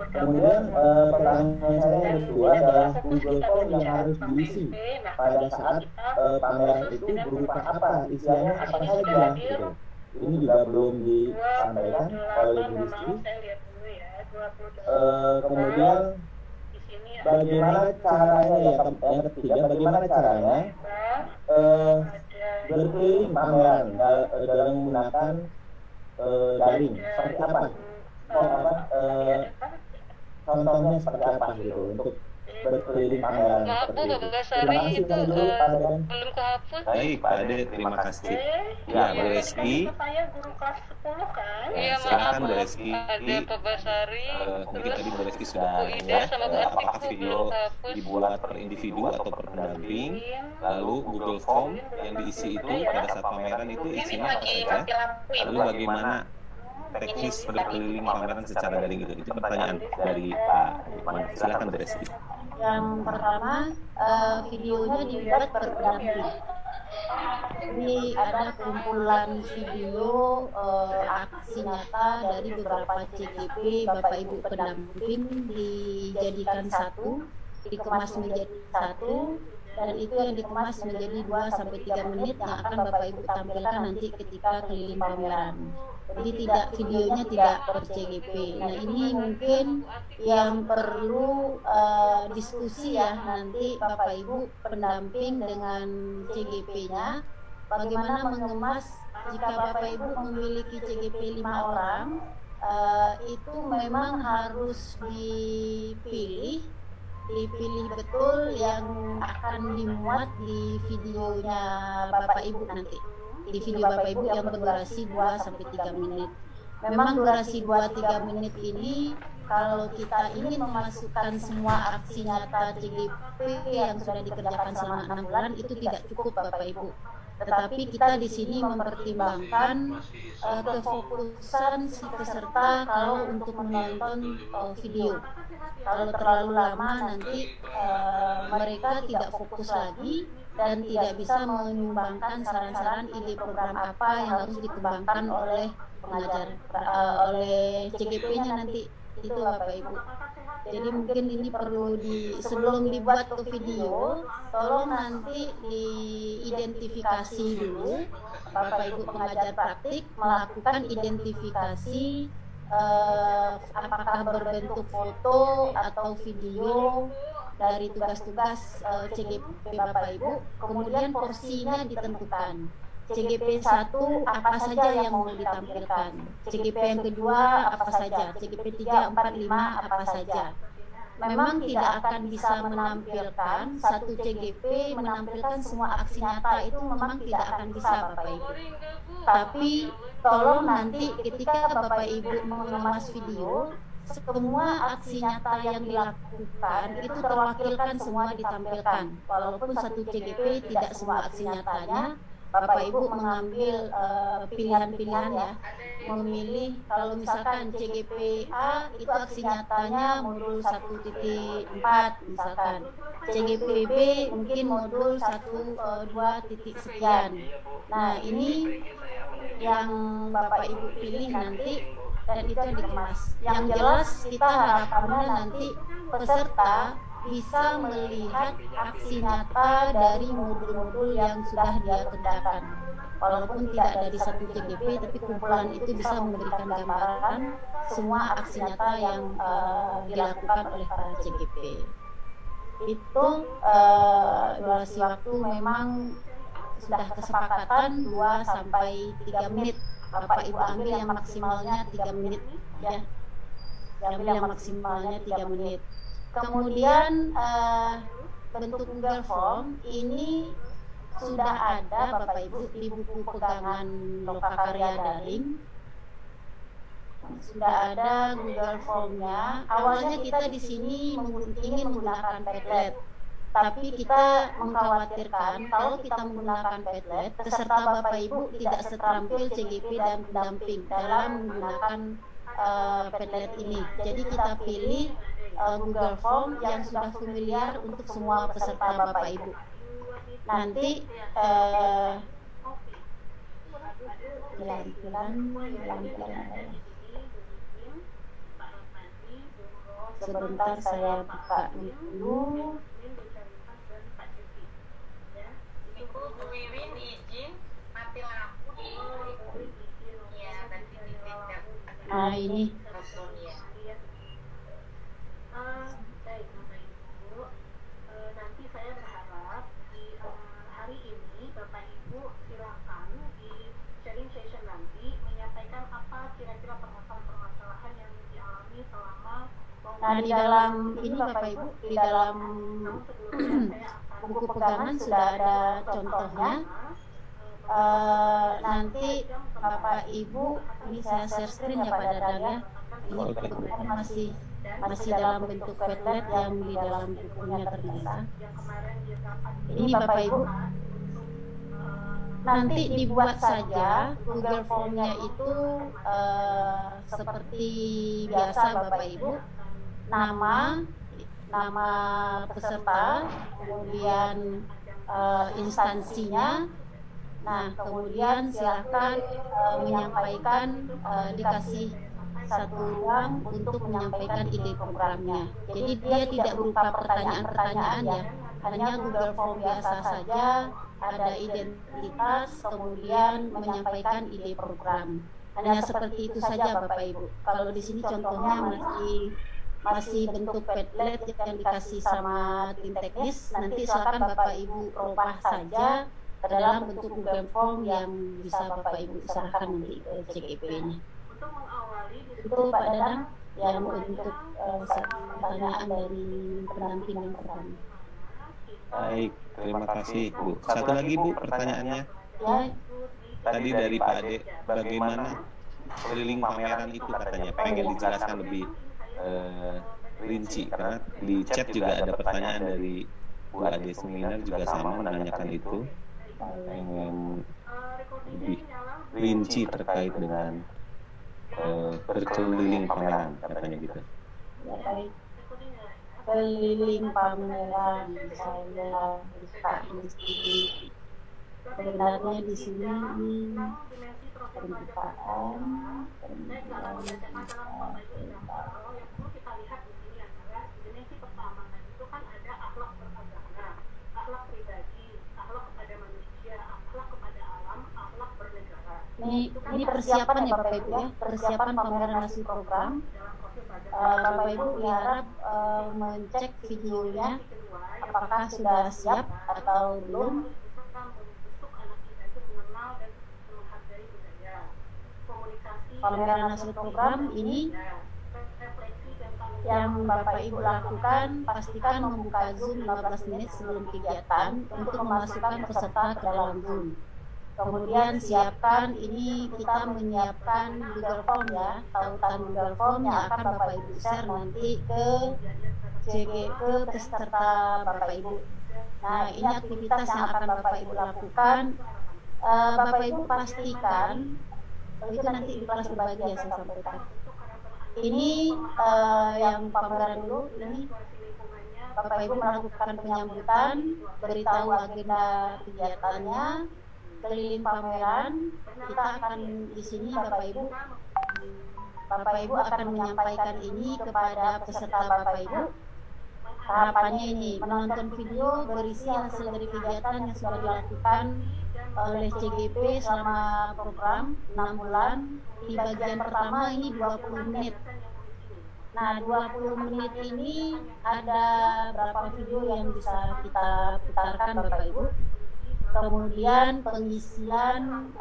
Kemudian pertanyaan saya yang kedua adalah Google Form yang harus diisi pada saat pameran itu berupa apa, isiannya apa saja gitu. Ini juga belum disampaikan oleh Bu Rizky. Kemudian bagaimana caranya yang ketiga, bagaimana caranya berkeliling pameran dalam menggunakan daring seperti apa? Contohnya seperti apa gitu untuk berkeliling pameran seperti itu. Terima kasih dulu Pak Aden. Belum kehapus. Baik Pak Ade, terima kasih. Ya, Bu Reski. Saya guru kelas 10 kan? Ya, Iya, silakan Bu maaf. Reski. Ada Pak Basari, Mungkin tadi Bu Reski sudah Bu Ida ya, sama Bu apakah Atik video belum kehapus. dibuat per individu atau per pendamping, lalu Google Form yang diisi itu pada saat pameran itu isinya apa saja, lalu bagaimana teknis berkeliling pameran secara daring itu pertanyaan dari Pak Lukman. Silakan Bu Reski. Yang pertama, videonya dibuat per pendamping. Jadi ada kumpulan video aksi nyata dari beberapa CGP Bapak Ibu pendamping dijadikan satu, dikemas menjadi satu, dan itu yang dikemas menjadi 2 sampai 3 menit yang akan Bapak Ibu tampilkan nanti ketika keliling pameran. Jadi videonya tidak per CGP. Nah ini mungkin yang perlu diskusi ya nanti Bapak Ibu pendamping dengan CGP-nya. Bagaimana mengemas jika Bapak Ibu memiliki CGP 5 orang, itu memang harus dipilih betul yang akan dimuat di videonya Bapak Ibu nanti. Di video Bapak Ibu yang berdurasi 2 sampai 3 menit. Memang durasi 2-3 menit ini kalau kita ingin memasukkan semua aksi nyata CGP yang sudah dikerjakan selama 6 bulan itu tidak cukup Bapak Ibu. Tetapi kita di sini mempertimbangkan kefokusan si peserta kalau untuk menonton video. Kalau terlalu lama nanti mereka tidak fokus lagi dan tidak bisa menyumbangkan saran-saran ide program apa yang harus dikembangkan oleh pengajar oleh CGP-nya nanti itu Bapak Ibu. Jadi mungkin ini perlu sebelum dibuat ke video, tolong nanti diidentifikasi dulu Bapak Ibu pengajar praktik melakukan identifikasi apakah berbentuk foto atau video dari tugas-tugas CGP Bapak Ibu, kemudian porsinya ditentukan. CGP 1 apa saja yang mau ditampilkan, CGP yang kedua apa saja, CGP 3, 4, 5 apa saja. Memang tidak akan bisa menampilkan satu CGP menampilkan semua aksi nyata itu memang tidak akan bisa Bapak Ibu. Tapi tolong nanti ketika Bapak Ibu mengemas video, semua aksi nyata yang dilakukan itu terwakilkan semua ditampilkan. Walaupun satu CGP tidak semua aksi nyatanya, Bapak Ibu mengambil pilihan-pilihan ya, memilih kalau misalkan CGP A itu aksi nyatanya modul 1.4 misalkan, CGP B mungkin modul 1, 2 titik sekian. Nah ini yang Bapak Ibu pilih nanti dan itu yang dikemas. Yang jelas kita harapannya nanti peserta bisa melihat aksi nyata dari modul-modul yang sudah dia kerjakan. walaupun tidak dari satu CGP, tapi kumpulan itu bisa memberikan gambaran semua aksi nyata yang dilakukan oleh para CGP. Itu durasi waktu memang sudah kesepakatan 2 sampai 3 menit. Bapak Ibu ambil yang maksimalnya 3 menit ya. Ambil yang maksimalnya 3 menit. Kemudian bentuk Google Form ini sudah ada Bapak Ibu di buku pegangan Lokakarya daring. Sudah ada Google Form-nya. Awalnya kita di sini ingin menggunakan Padlet, tapi kita mengkhawatirkan kalau kita menggunakan Padlet, peserta Bapak Ibu tidak seterampil CGP dan pendamping dalam menggunakan Padlet ini. Jadi kita pilih Google Form yang sudah familiar untuk semua peserta Bapak Ibu. Nanti pelan-pelan sebentar saya buka dulu. Bu Wiwin izin mati lampu ya, nanti ditindak. Nah ini Baik Bapak Ibu, nanti saya berharap di hari ini Bapak Ibu silakan di sharing session nanti menyampaikan apa kira-kira permasalahan yang dialami selama. Nah di dalam ini Bapak Ibu, di dalam buku pegangan sudah ada contohnya. Nanti Bapak Ibu, ini saya share screen ya Pak Dadang ya. Ini masih dalam bentuk Padlet yang di dalam bukunya ternyata. Ini Bapak Ibu, nanti dibuat saja Google Form-nya itu seperti biasa Bapak Ibu. Nama peserta, kemudian instansinya. Nah, kemudian silakan menyampaikan, dikasih satu ruang untuk menyampaikan ide programnya. Jadi dia tidak berupa pertanyaan-pertanyaan ya, hanya Google Form biasa saja, ada identitas, kemudian menyampaikan ide program. Hanya seperti itu saja Bapak Ibu. Kalau di sini contohnya masih bentuk Padlet yang dikasih sama tim teknis, nanti silakan Bapak Ibu rubah saja ke dalam bentuk Google Form yang bisa Bapak Ibu serahkan nanti ke CGP-nya. Itu Pak Dadang yang untuk pertanyaan dari pendamping yang pertama. Baik, terima kasih Bu. Satu lagi Bu pertanyaannya. Ya. Tadi dari Pak Ade, bagaimana keliling pameran itu katanya, pengen dijelaskan lebih rinci, karena di chat juga ada pertanyaan dari Bu Ade Seminar juga sama menanyakan itu, pengen lebih rinci terkait dengan berkeliling pameran katanya gitu. Ya, baik. Keliling pameran saya bisa isi. Sebenarnya di sini pembukaan, ini persiapan ya Bapak Ibu ya, persiapan pameran hasil program. Bapak Ibu diharap mengecek videonya apakah sudah siap atau belum. Pameran hasil program ini yang Bapak Ibu lakukan, pastikan membuka Zoom 15 menit sebelum kegiatan untuk memasukkan peserta ke dalam Zoom. Kemudian siapkan, ini kita menyiapkan Google Form ya, tautan Google Form yang akan Bapak Ibu share nanti ke peserta Bapak Ibu. Nah ini aktivitas yang akan Bapak Ibu lakukan. Bapak Ibu pastikan, itu nanti di kelas berbagi ya saya sampaikan. Ini yang pameran dulu, ini Bapak Ibu melakukan penyambutan, beritahu agenda kegiatannya, keliling pameran. Kita akan di sini Bapak Ibu akan menyampaikan ini kepada peserta Bapak Ibu. Harapannya ini menonton video berisi hasil dari kegiatan yang sudah dilakukan oleh CGP selama program 6 bulan. Di bagian pertama ini 20 menit. Nah, 20 menit ini ada berapa video yang bisa kita putarkan Bapak Ibu. Kemudian pengisian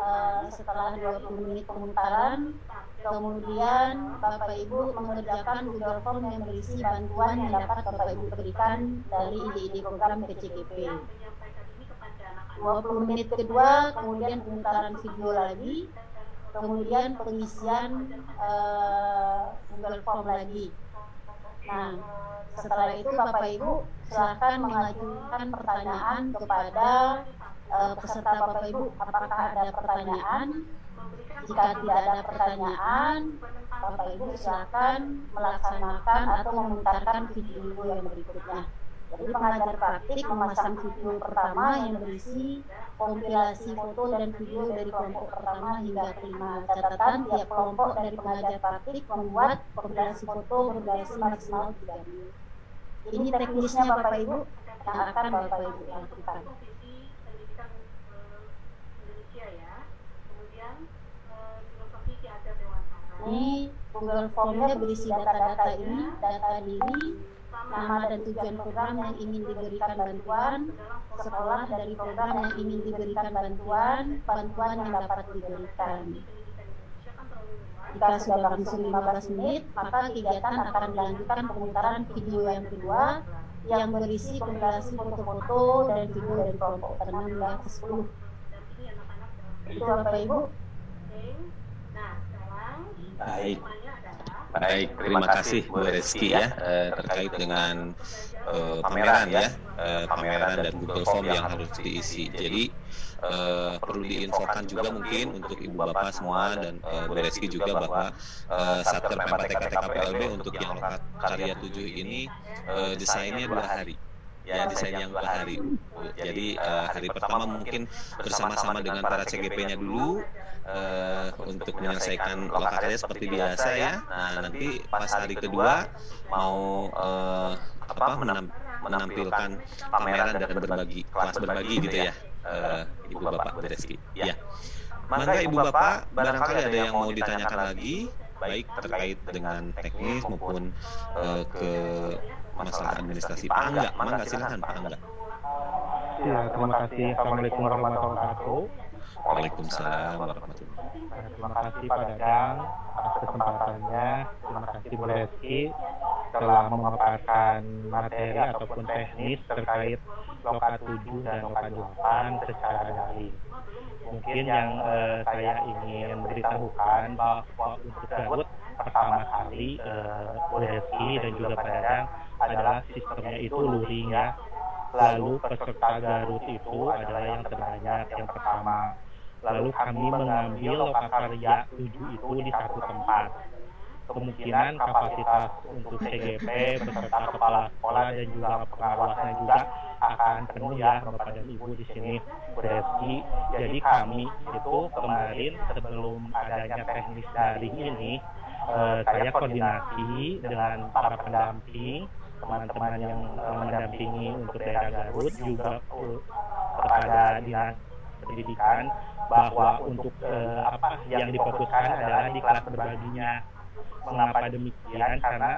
setelah 20 menit pemutaran, kemudian Bapak Ibu mengerjakan Google Form yang berisi bantuan yang dapat Bapak Ibu berikan dari ide-ide program ke CGP. 20 menit kedua, kemudian pemutaran video lagi, kemudian pengisian Google Form lagi. Nah, setelah itu Bapak Ibu silakan mengajukan pertanyaan kepada peserta Bapak Ibu. Apakah ada pertanyaan? Jika tidak ada pertanyaan, Bapak Ibu silakan melaksanakan atau memutarkan video yang berikutnya. Jadi pengajar praktik memasang video pertama yang berisi kompilasi foto dan video dari kelompok pertama hingga kelima. Catatan tiap kelompok dari pengajar praktik membuat kompilasi foto berdurasi maksimal 3 menit. Ini teknisnya Bapak Ibu yang akan Bapak Ibu lakukan. Ini Google Form-nya berisi data-data ini, data diri, nama dan tujuan program yang ingin diberikan bantuan, sekolah dari program yang ingin diberikan bantuan, bantuan yang dapat diberikan. Jika sudah berlangsung 15 menit, maka kegiatan akan dilanjutkan pemutaran video yang kedua yang berisi kompilasi foto-foto dan video dari kelompok 6 hingga 10. Itu Bapak Ibu. Baik, terima kasih Bu Reski ya terkait dengan pameran ya, pameran dan Google Form yang harus diisi. Jadi perlu diinfokan juga mungkin untuk Ibu Bapak semua dan Bu Reski juga bahwa Satker Pemda TKPLB untuk yang lokat karya 7 ini desainnya 2 hari. Ya, desain yang 2 hari. Jadi hari pertama mungkin bersama-sama dengan para CGP-nya dulu untuk menyelesaikan lokat karya seperti biasa ya. Nah, nanti pas hari kedua mau menampilkan pameran dan berbagi kelas berbagi gitu ya, Ibu Bapak Bu Reski. Ya. Mangga Ibu Bapak, barangkali ada yang mau ditanyakan lagi, baik terkait dengan teknis maupun ke masalah administrasi. Pak Angga, Mangga silakan Pak Angga. Ya, terima kasih. Assalamualaikum warahmatullahi wabarakatuh. Waalaikumsalam warahmatullahi wabarakatuh. Terima kasih Pak Dadang atas kesempatannya. Terima kasih Bu Reski telah memaparkan materi ataupun teknis terkait lokat 7 dan lokat 8 secara daring. Mungkin yang saya ingin beritahukan bahwa untuk Garut pertama kali Bu Reski dan juga Pak Dadang adalah sistemnya itu luring ya. Lalu peserta Garut itu adalah yang terbanyak, yang pertama. Lalu kami mengambil lokat karya 7 itu di satu tempat. Kemungkinan kapasitas untuk CGP, beserta kepala sekolah dan juga pengawasnya juga akan penuh ya Bapak dan Ibu di sini Bu Reski. Jadi kami itu kemarin sebelum adanya teknis daring ini, saya koordinasi dengan para pendamping, teman-teman yang mendampingi untuk daerah Garut juga kepada Dinas Pendidikan bahwa untuk yang difokuskan adalah di kelas berbaginya. Mengapa demikian? Karena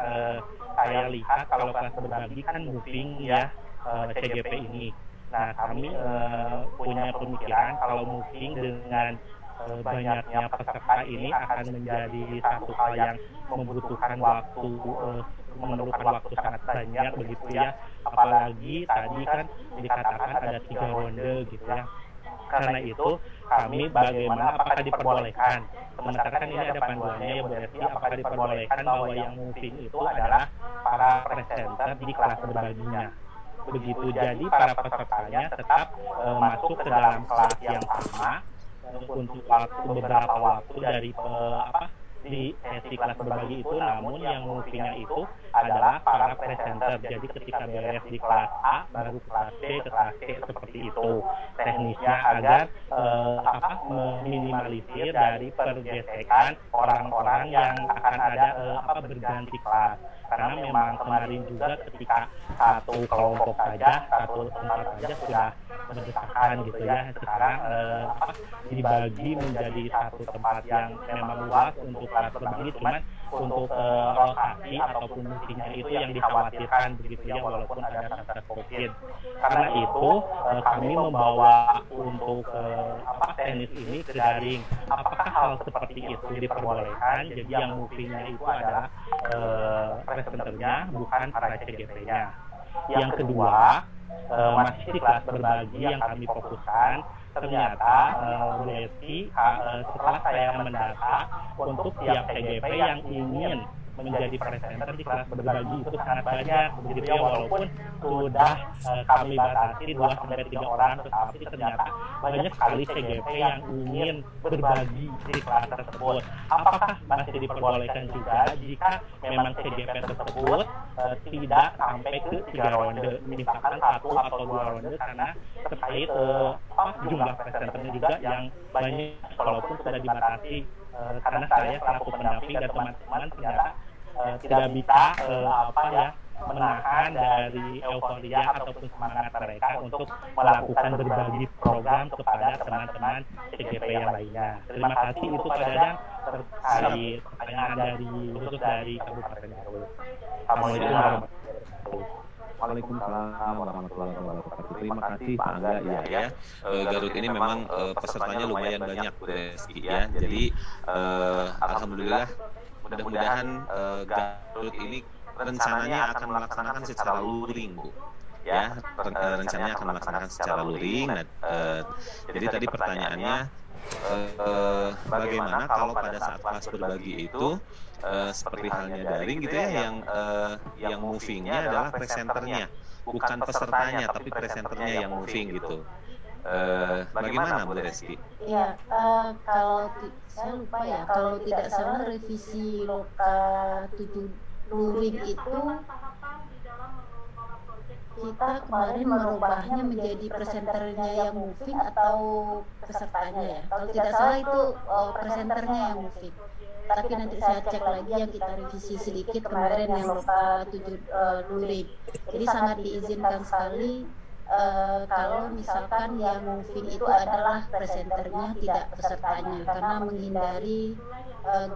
saya lihat kalau kelas berbagi kan moving ya CGP ini. Nah kami punya pemikiran kalau moving dengan banyaknya peserta ini akan menjadi satu hal yang memerlukan waktu sangat banyak begitu ya. Apalagi tadi kan dikatakan ada 3 ronde gitu ya. Karena itu kami bagaimana apakah diperbolehkan, sementara kan ini ada panduannya ya Bu Reski, apakah diperbolehkan bahwa yang moving itu adalah para presenter di kelas berbaginya. Begitu, jadi para pesertanya tetap masuk ke dalam kelas yang sama untuk beberapa waktu dari di sesi kelas berbagi itu, namun yang movingnya itu adalah para presenter. Jadi ketika beres di kelas A, baru kelas B ke kelas C seperti itu. Teknisnya agar meminimalisir dari pergesekan orang-orang yang akan ada berganti kelas. Karena memang kemarin juga ketika satu kelompok saja, satu tempat saja sudah berdesakan gitu ya. Sekarang dibagi menjadi satu tempat yang memang luas untuk kelas berbagi, cuman untuk lokasi ataupun musiknya itu yang dikhawatirkan begitu ya, walaupun ada satgas COVID. Karena itu kami membawa untuk tenis ini ke daring. Apakah hal seperti itu diperbolehkan? Jadi yang movingnya itu adalah presenternya, bukan para CGP-nya. Yang kedua, masih di kelas berbagi yang kami fokuskan, ternyata Bu Esti, setelah saya mendata untuk tiap CGP yang ingin menjadi presenter di kelas berbagi itu sangat banyak begitu ya, walaupun sudah kami batasi 2-3 orang, tetapi ternyata banyak sekali CGP yang ingin berbagi di kelas tersebut. Apakah masih diperbolehkan juga jika memang CGP tersebut tidak sampai ke 3 ronde, misalkan 1 atau 2 ronde, karena terkait jumlah presenternya juga yang banyak walaupun sudah dibatasi. Karena saya selaku pendamping dan teman-teman ternyata tidak bisa menahan dari euforia ataupun semangat mereka untuk melakukan berbagi program kepada teman-teman CGP yang lainnya. Terima kasih, itu Pak Dadang terkait pertanyaan dari khusus dari Kabupaten Garut. Assalamualaikum warahmatullahi wabarakatuh. Waalaikumsalam warahmatullahi wabarakatuh. Terima kasih Pak Angga. Ya, Garut ini memang pesertanya lumayan banyak Bu Reski ya. Jadi alhamdulillah, mudah-mudahan Garut ini rencananya akan melaksanakan secara luring, Bu. Ya, rencananya akan melaksanakan secara luring. Jadi tadi pertanyaannya, bagaimana kalau pada saat kelas berbagi itu seperti halnya daring gitu ya, yang movingnya adalah presenternya, bukan pesertanya tapi presenternya yang moving gitu. Bagaimana Bu Reski? Ya, kalau saya lupa ya, kalau tidak salah revisi Loka 7 luring itu kita kemarin merubahnya menjadi presenternya yang moving atau pesertanya ya. Kalau tidak salah itu presenternya yang moving. Tapi nanti saya cek lagi yang kita revisi sedikit kemarin yang Loka 7 luring. Jadi sangat diizinkan sekali kalau misalkan yang moving itu adalah presenternya, tidak pesertanya, karena menghindari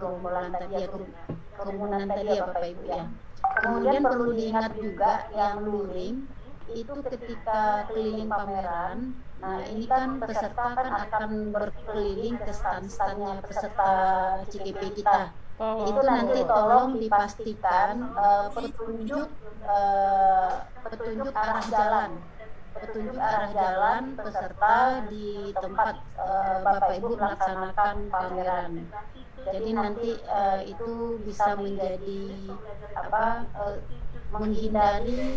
kerumunan tadi ya Bapak Ibu ya. Kemudian perlu diingat juga yang luring itu ketika keliling pameran. Nah ini kan peserta kan akan berkeliling ke stand-standnya peserta CGP kita. Itu nanti tolong dipastikan petunjuk arah jalan peserta di tempat Bapak Ibu melaksanakan pameran. Jadi nanti itu bisa menjadi menghindari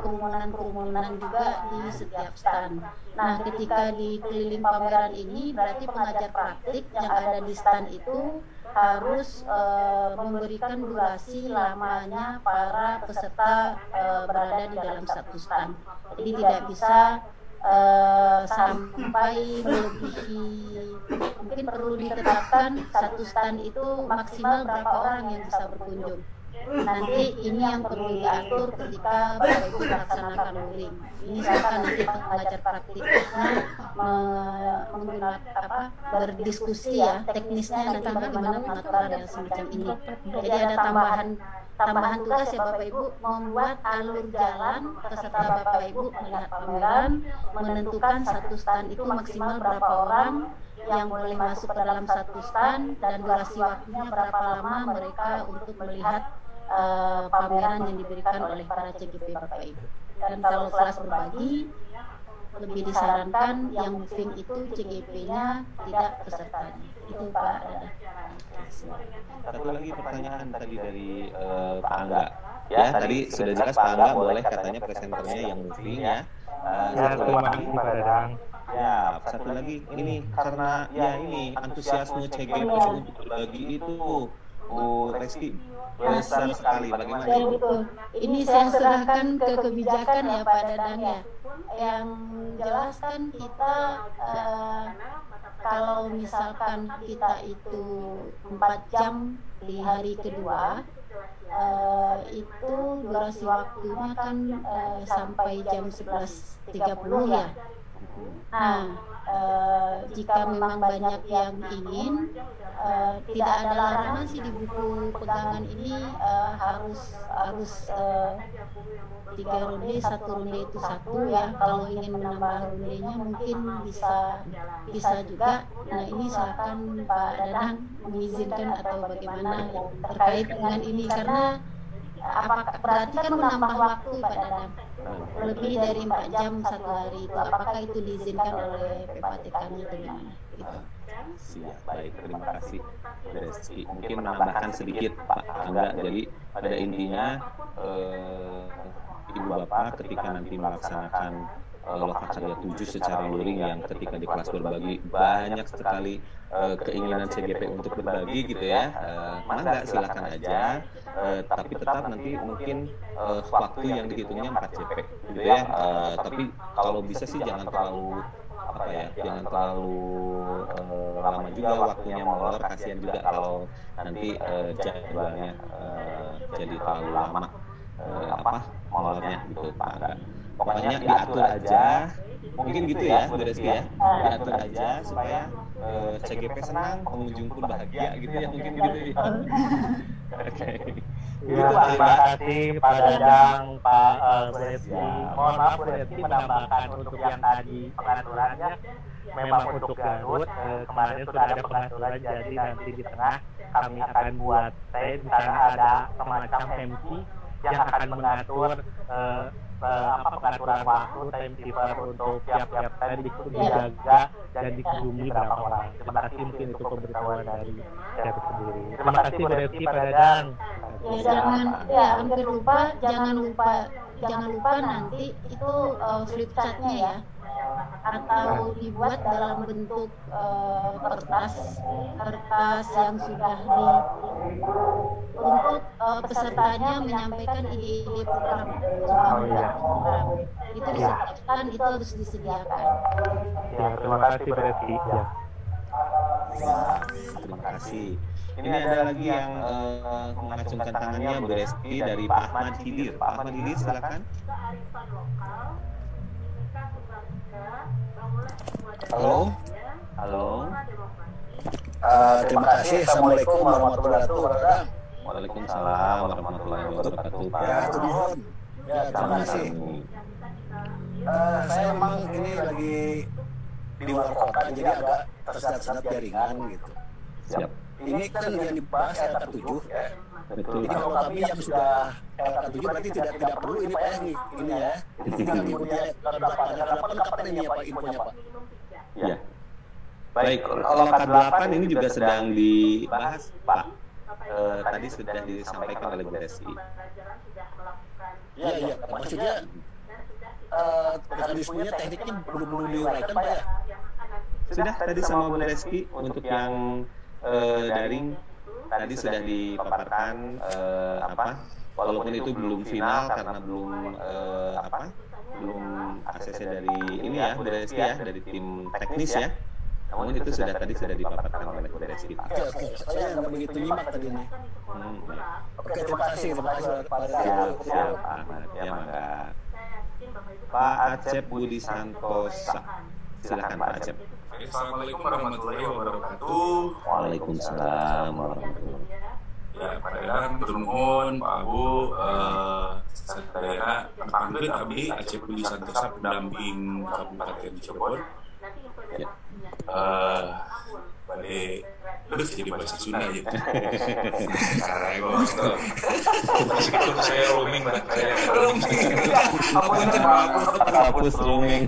kerumunan juga di setiap stand. Nah, ketika di keliling pameran ini berarti pengajar praktik yang ada di stand itu harus memberikan durasi lamanya para peserta berada di dalam satu stand. Jadi tidak bisa sampai melebihi, mungkin perlu ditetapkan satu stand itu maksimal berapa orang yang bisa berkunjung. Nanti ini yang perlu diatur ketika Bapak Ibu melaksanakan luring. Ini misalkan nanti pengajar praktiknya menggunakan berdiskusi ya teknisnya nanti bagaimana pengaturan yang semacam ini. Jadi ada tambahan tugas ya Bapak Ibu, membuat alur jalan peserta Bapak Ibu melihat pameran, menentukan satu stand itu maksimal berapa orang yang boleh masuk ke dalam satu stand dan durasi waktunya berapa lama mereka untuk melihat pameran yang diberikan oleh para CGP Bapak Ibu. Dan kalau kelas berbagi lebih disarankan yang moving itu CGP-nya tidak pesertanya. Itu Pak Dada. Satu lagi pertanyaan tadi dari Pak Angga. Ya, tadi sudah jelas Pak Angga boleh katanya presenternya yang moving ya. Terima kasih Pak Dadang. Ya, satu lagi ini karena ya ini antusiasme CGP untuk berbagi itu Reski besar sekali. Bagaimana? Ya betul. Ini saya serahkan ke kebijakan ya Pak Dadang ya. Yang jelas kan kita kalau misalkan kita itu 4 jam di hari kedua, itu durasi waktunya kan sampai jam 11.30 ya. Nah, jika memang banyak yang ingin, tidak ada larangan sih di buku pegangan ini harus 3 ronde, 1 ronde itu 1 ya. Kalau ingin menambah rondenya mungkin bisa juga. Nah ini silakan Pak Dadang mengizinkan atau bagaimana terkait dengan ini, karena apakah berarti kan menambah waktu Pak Dadang lebih dari 4 jam 1 hari itu, apakah itu diizinkan oleh PPATK-nya atau gimana? Gitu. Siap, baik, terima kasih Reski. Mungkin menambahkan sedikit Pak Angga. Jadi pada intinya Ibu Bapak ketika nanti melaksanakan Lokakarya 7 secara luring, yang ketika di kelas berbagi banyak sekali keinginan CGP untuk berbagi gitu ya, mangga silakan aja, tapi tetap nanti mungkin waktu yang dihitungnya 4 CP gitu ya, tapi kalau bisa sih jangan terlalu jangan terlalu lama juga waktunya molor, kasihan juga kalau nanti jadwalnya jadi terlalu lama molornya gitu Pak Angga. Pokoknya diatur aja, mungkin gitu ya Bu Reski ya, diatur aja supaya CGP senang, pengunjung pun bahagia gitu ya, mungkin gitu ya. Oke. Ya, terima kasih Pak Dadang, Pak Bu Reski. Mohon maaf Bu Reski menambahkan untuk yang tadi pengaturannya, memang untuk Garut kemarin sudah ada pengaturan, jadi nanti di tengah kami akan buat di sana ada semacam MC yang akan mengatur pengaturan waktu timekeeper untuk tiap-tiap time dijaga dan dikebumi berapa orang. Terima kasih, mungkin itu pemberitahuan dari saya sendiri. Terima kasih Bu Reski, Pak Dadang. Jangan lupa nanti itu flip chartnya ya, atau dibuat dalam bentuk kertas yang sudah untuk pesertanya menyampaikan ide-ide program. Itu disediakan, itu harus disediakan. Ya, terima kasih Bu Reski. Ya. Terima kasih. Ini ada lagi yang mengacungkan tangannya Bu Reski dari Pak Ahmad Hidir. Pak Ahmad Hidir silakan. Halo. Terima kasih. Assalamualaikum warahmatullahi wabarakatuh. Waalaikumsalam warahmatullahi wabarakatuh. Ya, turun. Ya, terima kasih. Saya memang ini lagi di luar kota, jadi agak tersendat-sendat jaringan gitu. Siap. Ini kan yang dibahas LK7 ya. Betul. Jadi kalau kami yang sudah LK7 berarti tidak perlu ini Pak ya, ini ya. Tinggal mengikuti LK8. LK8 kapan ini ya Pak infonya Pak? Ya. Baik, kalau LK8 ini juga sedang dibahas Pak. Tadi sudah disampaikan oleh Bu Reski. Iya, maksudnya mekanismenya tekniknya belum diuraikan Pak ya? Sudah tadi sama Bu Reski untuk yang daring tadi sudah dipaparkan walaupun itu belum final karena belum belum ACC dari ini ya Bu Reski ya, dari tim teknis ya. Namun itu sudah dipaparkan oleh Bu Reski. Oke, saya nggak begitu nyimak tadi nih. Oke, terima kasih pada siap Ahmad ya, mangga. Pak Acep Budi Santosa, silakan Pak Acep. Assalamualaikum warahmatullahi wabarakatuh. Waalaikumsalam warahmatullahi wabarakatuh. Ya, Pak Dadang, Turun, Pak Abu, saya panggil kami Acep Budi Santosa, pendamping Kabupaten Cirebon. Ya. Terus jadi bahasa Sunda gitu. Meskipun saya roaming, hapus roaming.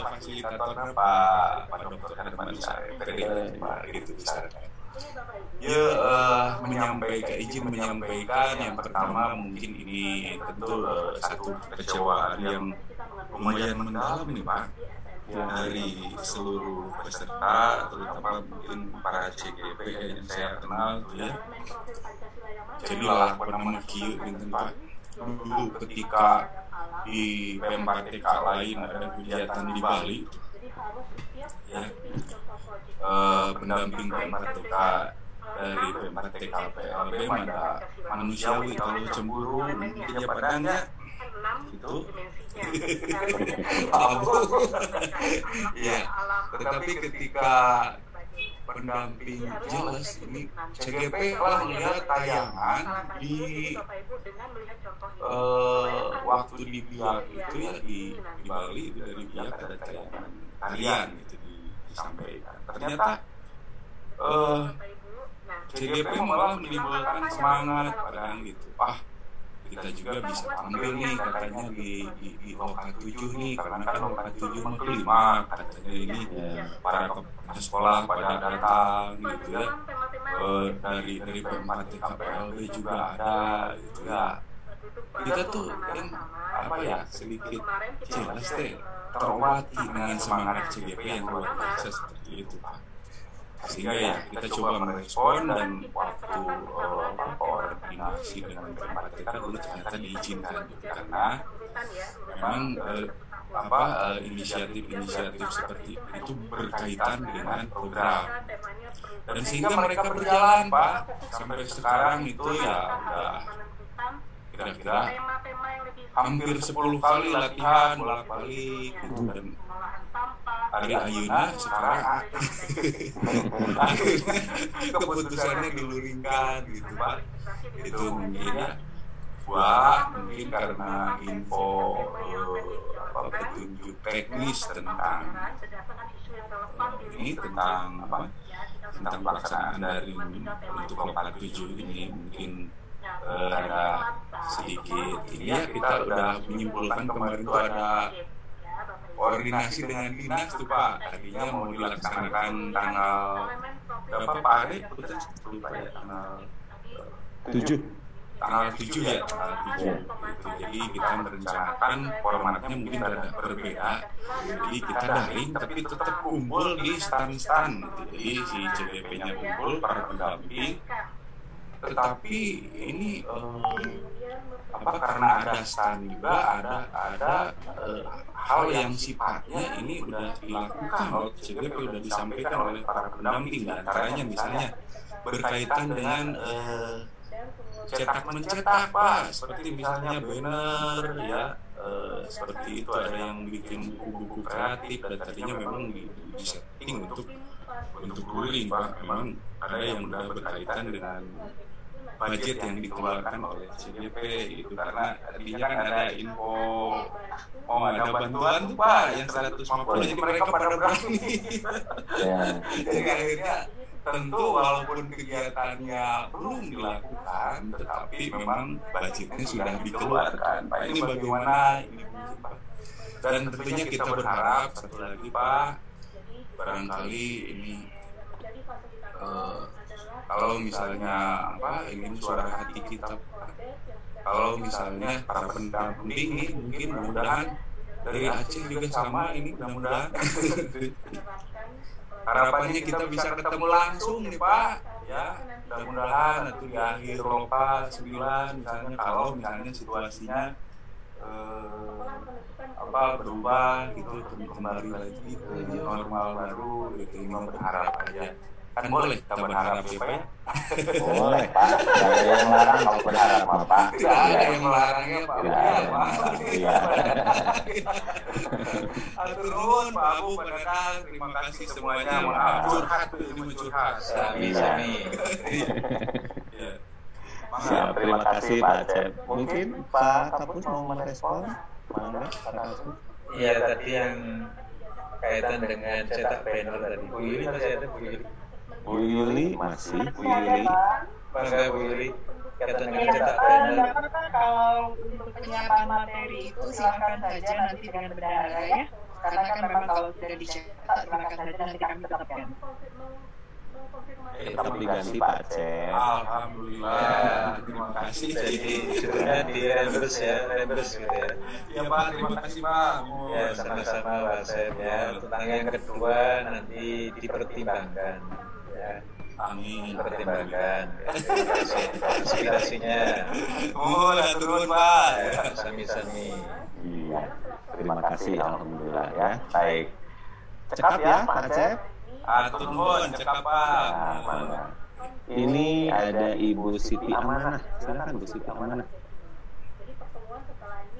Fasilitatornya Pak Dr. Herman saya, gitu bisa. Ya, menyampaikan yang pertama mungkin ini tentu satu kekecewaan yang lumayan mendalam nih Pak, dari seluruh peserta, terutama mungkin para CGP yang saya kenal ya. Jadi lah nama kieu gitu Pak. Dulu ketika di PMPTK lain ada kegiatan di Bali, ya, pendamping PMPTK dari PMPTK PLB ada manusiawi kalau cemburu dia padanya itu ya, tetapi ketika pendamping jelas ini CGP telah melihat tayangan di waktu di Biak itu ya di Bali itu dari Biak ada tayangan tarian gitu disampaikan. Ternyata CGP malah menimbulkan semangat padahal gitu. Kita juga bisa tampil nih katanya di Loka 7 nih, karena kan Loka 7 kelima katanya ini para kepala sekolah pada datang gitu ya, dari PMPTK PLB juga ada gitu ya. Kita tuh kan apa ya sedikit jelas deh terobati dengan semangat CGP yang luar biasa seperti itu Pak. Sehingga ya kita coba merespon dan waktu koordinasi dengan PMPTK dulu ternyata diizinkan karena memang inisiatif seperti itu berkaitan dengan program dan sehingga mereka berjalan Pak sampai sekarang itu ya udah kira-kira hampir 10 kali latihan bolak-balik gitu dan hari ayeuna sekarang akhirnya keputusannya diluringkan gitu Pak. Itu mungkin ya mungkin karena info petunjuk teknis tentang pelaksanaan dari untuk Loka 7 ini mungkin ada sedikit ini ya kita udah menyimpulkan kemarin itu ada koordinasi dengan dinas tuh Pak, tadinya mau dilaksanakan tanggal berapa Pak Ade? Lupa ya, tanggal 7 ya, gitu. Jadi kita merencanakan formatnya mungkin ada berbeda, jadi kita daring tapi tetap kumpul di stand-stand gitu. Jadi si CGP-nya kumpul, para pendamping, tetapi ini karena ada stand juga ada hal yang sifatnya ini udah dilakukan oleh CGP, udah disampaikan oleh para pendamping, antaranya misalnya berkaitan dengan cetak mencetak Pak, seperti misalnya banner ya, seperti itu ada yang bikin buku-buku kreatif dan tadinya memang di setting untuk touring Pak, memang ada yang udah berkaitan dengan budget yang dikeluarkan oleh CGP itu karena tadinya kan ada info ada bantuan tuh Pak yang 150 jadi mereka pada berani. Jadi akhirnya tentu walaupun kegiatannya belum dilakukan tetapi memang budgetnya sudah dikeluarkan Pak. Ini bagaimana ini mungkin Pak. Dan tentunya kita berharap satu lagi Pak, barangkali ini kalau misalnya ini suara hati kita, kalau misalnya para pendamping ini mungkin mudah-mudahan dari Aceh juga sama ini mudah-mudahan harapannya kita bisa ketemu langsung nih Pak ya, mudah-mudahan nanti di akhir Loka 9 misalnya kalau misalnya situasinya berubah gitu kembali lagi ke normal baru gitu, ini berharap aja. Kan boleh kita berharap ya Pak ya? Boleh Pak, tidak ada yang melarang kalau berharap Pak. Tidak ada yang melarangnya Pak. Iya. Atur nuhun Pak Abu, Pak Dadang, terima kasih semuanya. Maaf curhat, ini mencurhat. Sami. Siap, terima kasih Pak Acep. Mungkin Pak Kapus mau merespon? Mana Pak Kapus? Iya, tadi yang kaitan dengan cetak banner tadi. Bu Yuli masih ada Bu Yuli? Bu Yuli masih, Bu Yuli. Bangga Bu Yuli. Kaitan dengan cetak banner. Kalau untuk penyiapan materi itu silakan saja nanti dengan bendahara ya. Karena kan memang kalau sudah dicetak silakan saja nanti kami tetapkan. tetap diganti Pak Acep. Alhamdulillah, terima kasih. Jadi judulnya di reimburse ya, reimburse gitu ya. Iya Pak, terima kasih Pak. Ya sama-sama Pak Acep ya. Tentang yang kedua nanti dipertimbangkan ya. Amin. Pertimbangkan aspirasinya. Oh, udah turun Pak. Sami-sami. Iya, terima kasih alhamdulillah ya. Baik. Cekap ya Pak Acep. Atur nuhun, cekap Pak. Ini ada Ibu Siti Amanah. Silakan Bu Siti Amanah.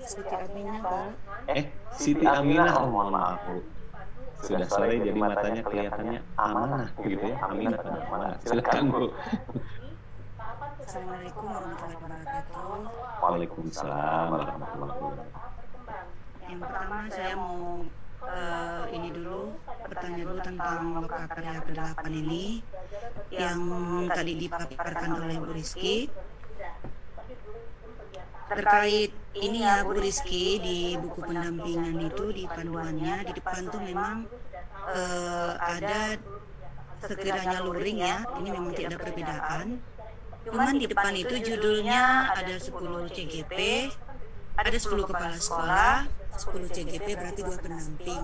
Siti Aminah, Pak. Siti Aminah. Oh, mohon maaf Bu. Sudah sore jadi matanya kelihatannya amanah gitu ya. Aminah dan amanah. Silakan Bu. Assalamualaikum warahmatullahi wabarakatuh. Waalaikumsalam warahmatullahi wabarakatuh. Yang pertama saya mau ini dulu bertanya dulu tentang lokakarya ke-8 ini yang tadi dipaparkan oleh Bu Rizky. Terkait ini ya Bu Rizky, di buku pendampingan itu di panduannya di depan tuh memang ada sekiranya luring ya, ini memang tidak ada perbedaan. Cuman di depan itu judulnya ada 10 CGP, ada 10 kepala sekolah, 10 CGP berarti 2 pendamping.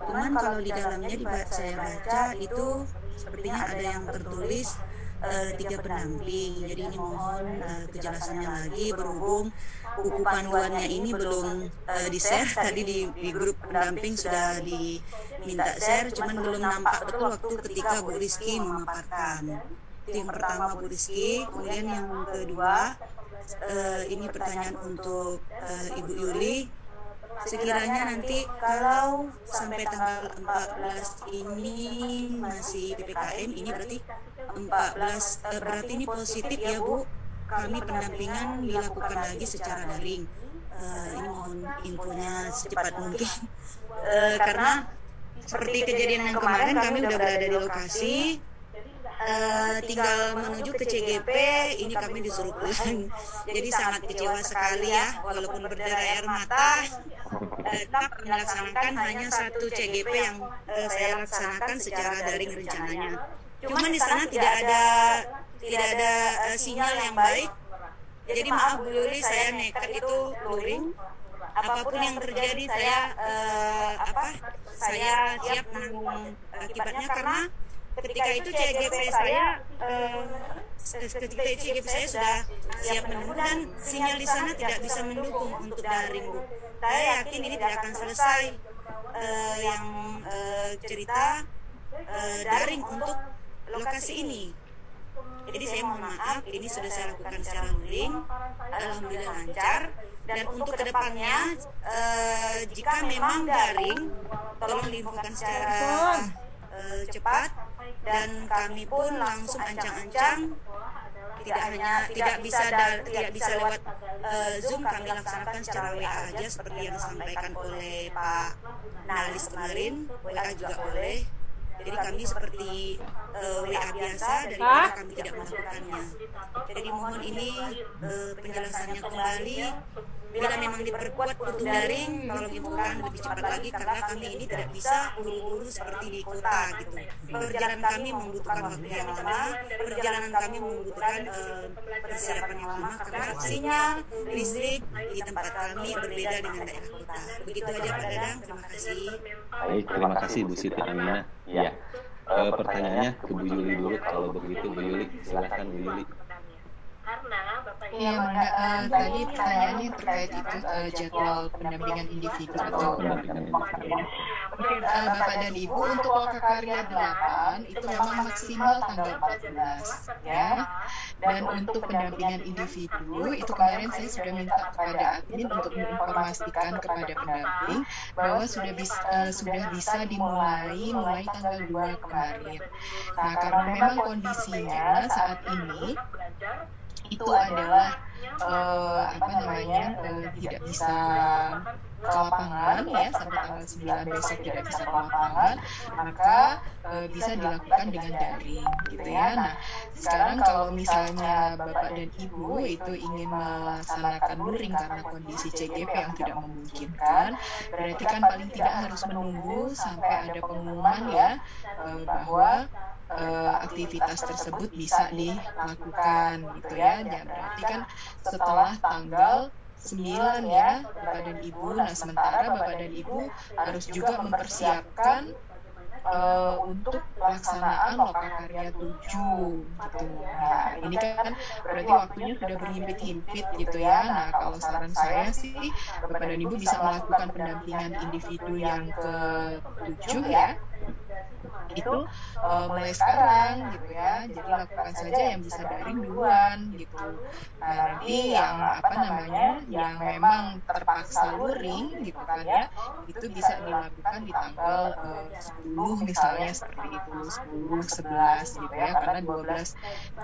Cuman kalau di dalamnya saya baca itu sepertinya ada yang tertulis 3 pendamping. Jadi ini mohon kejelasannya lagi, berhubung buku panduannya ini belum di-share. Tadi di grup pendamping sudah diminta share, cuman belum nampak betul waktu ketika Bu Rizky memaparkan. Itu yang pertama Bu Rizky. Kemudian yang kedua, ini pertanyaan untuk Ibu Yuli. Sekiranya nanti kalau sampai tanggal 14 ini masih PPKM, ini berarti 14 berarti ini positif ya Bu, kami pendampingan dilakukan lagi secara daring. Ini mohon infonya secepat mungkin karena seperti kejadian yang kemarin kami udah berada di lokasi, tinggal menuju ke CGP, ini kami disuruh pulang. Jadi sangat kecewa sekali ya, walaupun berderai air mata, tetap melaksanakan hanya 1 CGP yang saya laksanakan secara daring rencananya. Cuman di sana tidak ada sinyal yang baik. Jadi maaf Bu Yuli, saya nekat itu luring. Apapun yang terjadi saya siap menanggung akibatnya, karena ketika itu CGP saya sudah siap menunggu dan sinyal di sana tidak bisa mendukung untuk daring Bu. Saya yakin ini tidak akan selesai yang cerita daring untuk lokasi ini. Jadi saya mohon maaf, ini sudah saya lakukan secara luring, alhamdulillah lancar. Dan untuk kedepannya, jika memang daring, tolong diinfokan secara cepat, dan kami pun langsung ancang-ancang, tidak bisa lewat Zoom, kami laksanakan secara WA aja seperti yang disampaikan oleh Pak Nalis kemarin. WA juga boleh. Jadi kami seperti WA biasa, daripada kami tidak melakukannya. Jadi mohon ini penjelasannya kembali. Bila memang diperkuat untuk daring, tolong infokan lebih cepat lagi, karena kami ini tidak bisa buru-buru seperti di kota gitu. Perjalanan kami membutuhkan waktu yang lama, perjalanan kami membutuhkan persiapan yang lama, karena sinyal listrik di tempat kami berbeda dengan daerah kota. Begitu aja Pak Dadang, terima kasih. Baik, terima kasih Bu Siti Aminah. Ya, pertanyaannya ke Bu Yuli dulu, kalau begitu Bu Yuli, silakan Bu Yuli. Karena Bapak tadi pertanyaannya terkait itu jadwal pendampingan individu atau pendampingan Bapak dan Ibu untuk lokakarya 8 itu memang maksimal tanggal 14 ya. Dan untuk pendampingan individu itu kemarin saya sudah minta kepada admin untuk menginformasikan kepada pendamping bahwa sudah bisa dimulai tanggal 2 kemarin. Nah, karena memang kondisinya saat ini itu adalah tidak bisa ke lapangan ya, sampai tanggal 9 besok tidak bisa ke lapangan, maka bisa dilakukan dengan daring gitu ya. Nah, sekarang kalau misalnya Bapak dan Ibu itu ingin melaksanakan luring karena kondisi CGP yang tidak memungkinkan, berarti kan paling tidak harus menunggu sampai ada pengumuman ya bahwa aktivitas tersebut bisa dilakukan gitu ya. Dan berarti kan setelah tanggal 9 ya Bapak dan Ibu. Nah sementara Bapak dan Ibu harus juga mempersiapkan untuk pelaksanaan Lokakarya 7 gitu. Nah ini kan berarti waktunya sudah berhimpit-himpit gitu ya. Nah kalau saran saya sih Bapak dan Ibu bisa melakukan pendampingan individu yang ke-7 ya. Itu mulai sekarang gitu ya. Jadi lakukan saja yang bisa daring duluan gitu. Nah nanti yang yang memang terpaksa luring gitu kan ya, itu bisa dilakukan di tanggal 10 misalnya seperti itu, 10, 11 gitu ya, karena 12,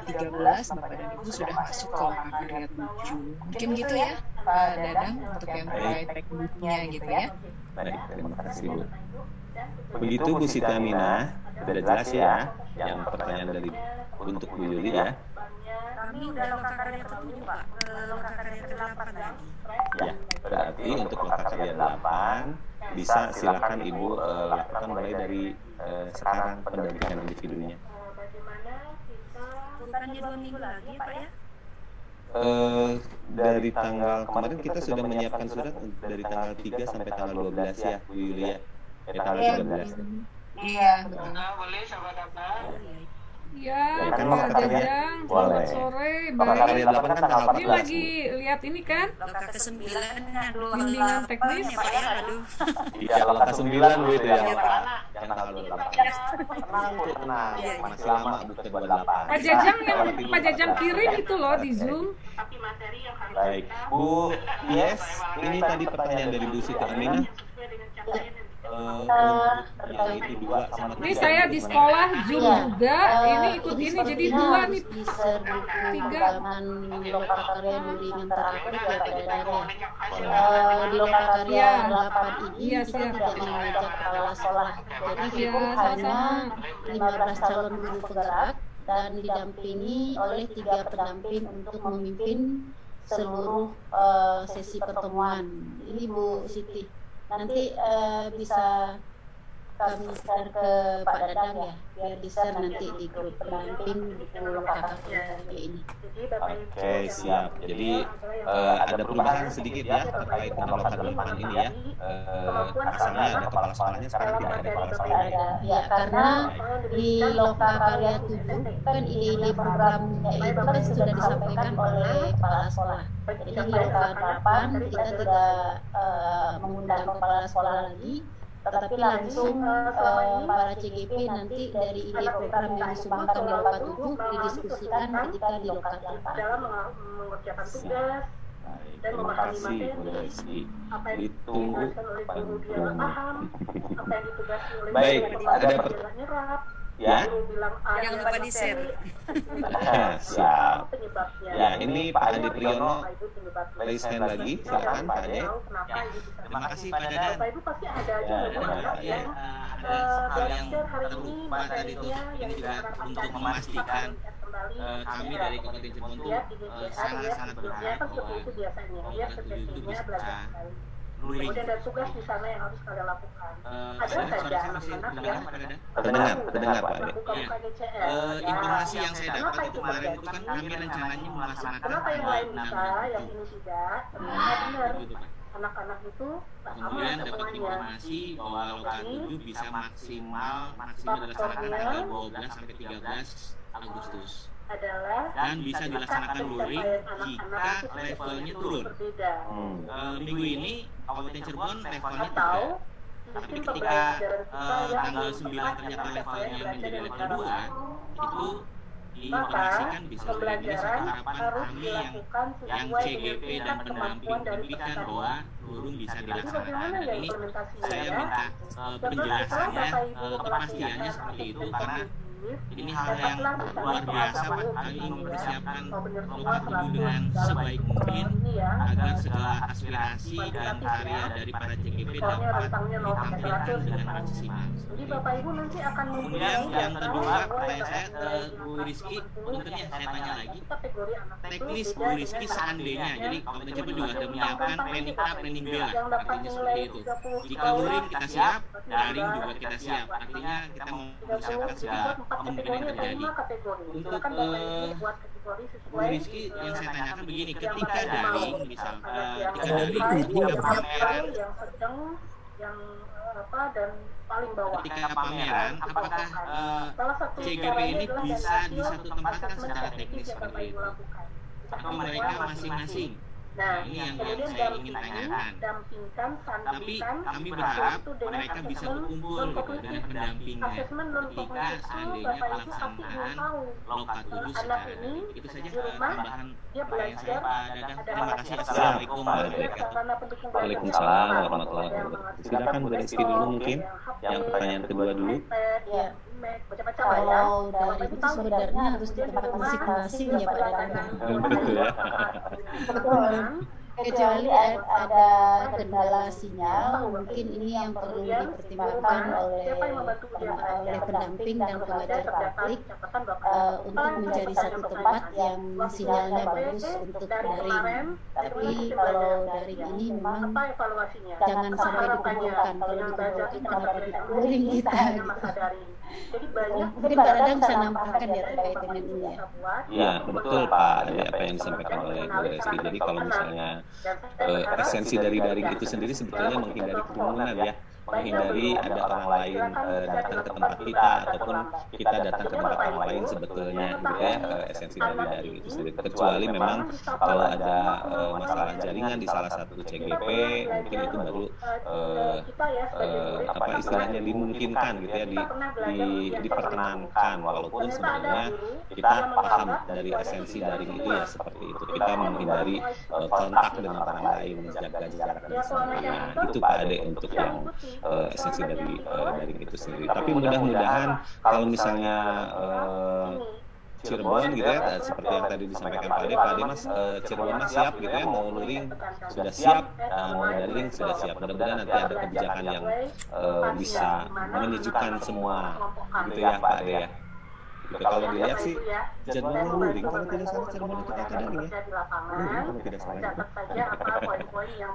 13 Bapak dan Ibu sudah masuk ke Lokakarya 7. Mungkin gitu ya Pak Dadang untuk yang terkait tekniknya gitu ya. Baik, terima kasih Bu. Begitu Bu Siti Aminah, sudah jelas ya yang pertanyaan dari untuk Bu Yuli ya. Kami udah Lokakarya ke-7 Pak, ke Lokakarya ke-8 lagi. Ya, berarti untuk Lokakarya 8 bisa silakan Ibu lakukan mulai dari sekarang pendampingan individunya. Bukannya 2 minggu lagi Pak ya? Dari tanggal kemarin kita sudah menyiapkan surat dari tanggal 3 sampai tanggal 12 ya Bu Yuli ya. Tanggal 13. Iya. Boleh sahabat apa? Ya, kan Pak Jajang, selamat sore, baik. Ini lagi lihat ini kan? Loka ke-9 bimbingan teknis. Iya, Loka ke-9 Bu itu ya. Yang tanggal 28. Tenang, masih lama Bu ke 28. Pak Jajang yang Pak Jajang kirim itu loh di Zoom. Baik, Bu, yes, ini tadi pertanyaan dari Bu Siti Aminah. Ini saya di sekolah Zoom juga, ini ikut ini jadi 2 nih, 3. Lokakarya luringan terakhir ya Pak Dadang ya. Di Lokakarya 8 ini kita tidak mengajak kepala sekolah. Jadi Ibu hanya 15 calon guru penggerak dan didampingi oleh 3 pendamping untuk memimpin seluruh sesi pertemuan. Ini Bu Siti. Nanti bisa kami share ke Pak Dadang ya, biar di-share nanti di grup pendamping Lokakarya ini. Oke, siap. Jadi ada perubahan sedikit ya terkait dengan Lokakarya 8 ini ya. Asalnya ada kepala sekolahnya, sekarang tidak ada kepala sekolahnya. Ya, karena di Lokakarya 7 kan ide-ide programnya itu kan sudah disampaikan oleh kepala sekolah. Jadi di Lokakarya 8 kita tidak mengundang kepala sekolah lagi, tetapi langsung para CGP nanti dari ide program yang disumbangkan di Loka 7 didiskusikan ketika di Loka 8. Dalam mengerjakan tugas dan memahami materi, apa yang dijelaskan oleh guru dia paham, apa yang ditugasi oleh baik, ada nyerap. Ya. Jangan lupa di-share. Siap. Ya, ini Pak Adi Priyono raise hand lagi, silakan Pak Ade. Terima kasih Pak Dadan. Bapak Ibu pasti ada aja yang belajar hari ini tadi itu ini juga untuk memastikan kami dari Kabupaten Cirebon sangat berharap bahwa Loka 7 itu bisa luring. Kemudian ada tugas di sana yang harus kalian lakukan. Ada saja anak-anak yang terdengar Pak Ade. Informasi yang saya dapat kemarin itu kan kami rencananya melaksanakan kenapa yang lain bisa, yang ini tidak? Benar. Anak-anak itu kemudian dapat informasi bahwa Loka 7 bisa maksimal dilaksanakan tanggal 12 sampai 13 Agustus dan bisa dilaksanakan luring jika levelnya turun. Minggu ini Kabupaten Cirebon levelnya turun, tapi ketika tanggal 9 ternyata levelnya menjadi level 2, itu diinformasikan bisa luring. Ini satu harapan kami yang CGP dan pendamping diberikan bahwa luring bisa dilaksanakan. Dan ini saya minta penjelasannya, kepastiannya seperti itu, karena ini hal yang luar biasa Pak. Kami mempersiapkan Loka 7 dengan sebaik mungkin agar segala aspirasi dan karya dari para CGP dapat ditampilkan dengan maksimal. Kemudian yang kedua, pertanyaan saya ke Bu Rizky, tentunya saya tanya lagi, teknis Bu Rizky seandainya, jadi Komite CP juga sudah menyiapkan planning A, planning B lah, artinya seperti itu. Jika luring kita siap, daring juga kita siap, artinya kita mempersiapkan segala kemungkinan yang terjadi. Untuk Bu Rizky yang saya tanyakan begini, ketika daring misalkan, ketika pameran, ketika pameran, apakah CGP ini bisa disatukan secara teknis seperti itu? Atau mereka masing-masing? Nah, ini yang saya ingin tanyakan. Tapi kami berharap mereka bisa berkumpul gitu dengan pendampingnya ketika seandainya pelaksanaan Loka 7 secara daring. Itu saja tambahan pertanyaan saya, Pak Dadang. Terima kasih. Assalamualaikum warahmatullahi wabarakatuh. Waalaikumsalam warahmatullahi wabarakatuh. Silakan Bu Rizky dulu mungkin, yang pertanyaan kedua dulu. Ya. Kalau dari itu sebenarnya harus di tempat masing-masing ya Pak Dadang. Betul ya. Betul. Kecuali ada kendala sinyal, mungkin ini yang perlu dipertimbangkan oleh pendamping dan pengajar praktik untuk mencari satu tempat yang sinyalnya bagus untuk daring. Tapi kalau daring ini memang jangan sampai dikumpulkan. Kalau dikumpulkan kenapa dikumpulin kita? Mungkin Pak Dadang bisa nambahkan ya terkait dengan ini ya. Ya betul Pak, apa yang disampaikan oleh Bu Rizky. Jadi kalau misalnya esensi dari daring itu sendiri sebetulnya menghindari kerumunan ya, menghindari ada orang lain datang ke tempat kita ataupun kita datang ke tempat orang lain sebetulnya gitu ya, esensi dari daring itu sendiri. Kecuali memang kalau ada masalah jaringan di salah satu CGP, mungkin itu baru apa istilahnya dimungkinkan gitu ya, diperkenankan, walaupun sebenarnya kita paham dari esensi daring itu ya seperti itu, kita menghindari kontak dengan orang lain, menjaga jarak dan sebagainya. Itu Pak Ade untuk yang esensi dari daring itu sendiri. Tapi mudah-mudahan kalau misalnya Cirebon gitu ya, seperti yang tadi disampaikan Pak Ade Mas, Cirebon Mas siap gitu ya, mau luring sudah siap, mau daring sudah siap. Mudah-mudahan nanti ada kebijakan yang bisa menyejukkan semua gitu ya Pak Ade ya. Gitu. Kalau dilihat sih jadwal luring kalau tidak salah Cirebon itu kata daring ya. Kalau tidak salah itu.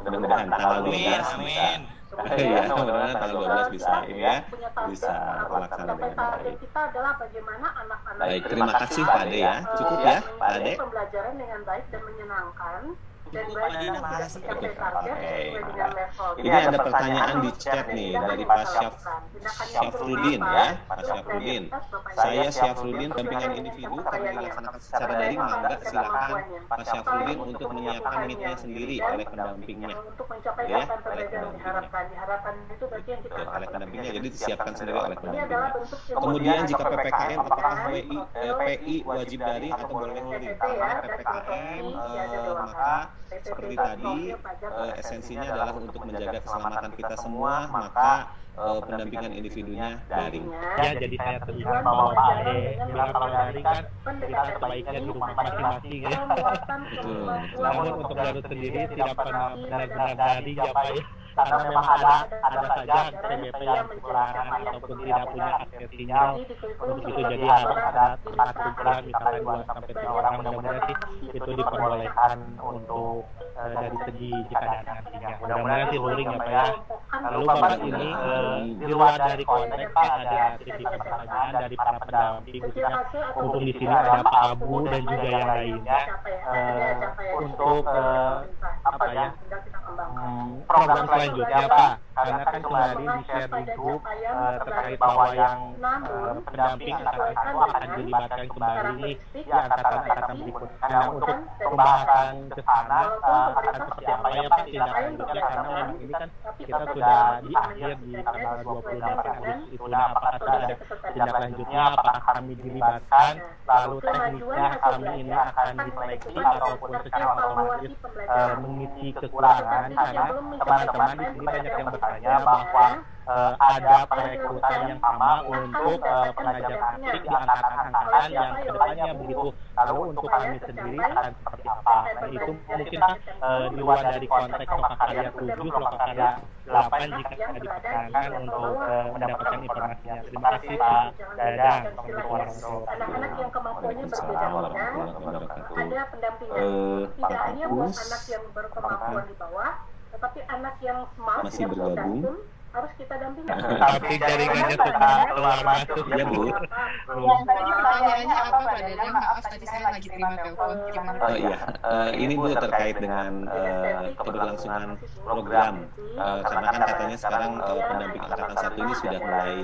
Mudah-mudahan tanggal 12 bisa. Iya, mudah-mudahan tanggal 12 bisa ini ya, bisa terlaksana dengan baik. Baik, terima kasih Pak Ade ya. Cukup ya Pak Ade. Pembelajaran dengan baik dan menyenangkan. Dan ini ada pertanyaan di chat nih dari Pak Syafruddin ya, Pak Syafruddin. Saya Syafruddin, dampingan individu kalau dilaksanakan secara daring mangga silakan Pak Syafruddin untuk menyiapkan meet-nya sendiri oleh pendampingnya. Ya, oleh pendampingnya. Jadi disiapkan sendiri oleh pendampingnya. Kemudian jika PPKM apakah PI wajib daring atau boleh luring? Karena PPKM maka seperti tadi esensinya adalah untuk menjaga keselamatan kita semua, maka pendampingan individunya daring. Ya, jadi saya teringat bahwa Pak Ade bilang kalau daring kan kita sebaiknya di rumah masing-masing ya. Namun untuk Garut sendiri tidak pernah benar-benar daring ya Pak ya. Karena memang ada saja CGP yang kekurangan ataupun tidak punya akses sinyal. Untuk itu jadi harus ada tempat kumpulan misalnya 2 sampai 3 orang, mudah-mudahan sih itu diperbolehkan untuk dari segi jika ada nantinya. Mudah-mudahan sih luring ya Pak ya. Lalu Bapak ini di luar dari konteks Pak ada titipan pertanyaan dari para pendamping, khususnya untuk di sini ada Pak Abu dan juga yang lainnya untuk apa ya program selanjutnya Pak, karena kan kemarin di share di grup terkait bahwa yang pendamping angkatan 1 akan dilibatkan kembali nih di angkatan-angkatan berikutnya. Nah, untuk pembahasan ke sana akan seperti apa ya Pak tindak lanjutnya, karena memang ini kan kita sudah di akhir di tanggal 28 Agustus itu. Nah, apakah sudah ada tindak lanjutnya, apakah kami dilibatkan, lalu teknisnya kami ini akan diseleksi ataupun secara otomatis mengisi kekurangan, karena teman-teman di sini banyak yang bertanya bahwa ada perekrutan yang sama untuk pengajar praktik di angkatan-angkatan yang kedepannya begitu. Lalu untuk kami sendiri akan seperti apa? Nah, itu mungkin di luar dari konteks Lokakarya 7, Lokakarya 8 jika diperkenankan untuk mendapatkan informasinya. Terima kasih Pak Dadang. Anak-anak yang kemampuannya berbeda-beda, ada pendampingan. Tidak hanya buat anak yang berkemampuan di bawah, tetapi anak yang smart masih bergabung harus kita dampingi. Tapi jaringannya suka keluar masuk ya Bu. Yang tadi pertanyaannya apa Pak Dadang? Maaf tadi saya lagi terima telepon. Gimana? Oh iya, ini Bu terkait dengan keberlangsungan program. Karena kan katanya sekarang pendamping angkatan 1 ini sudah mulai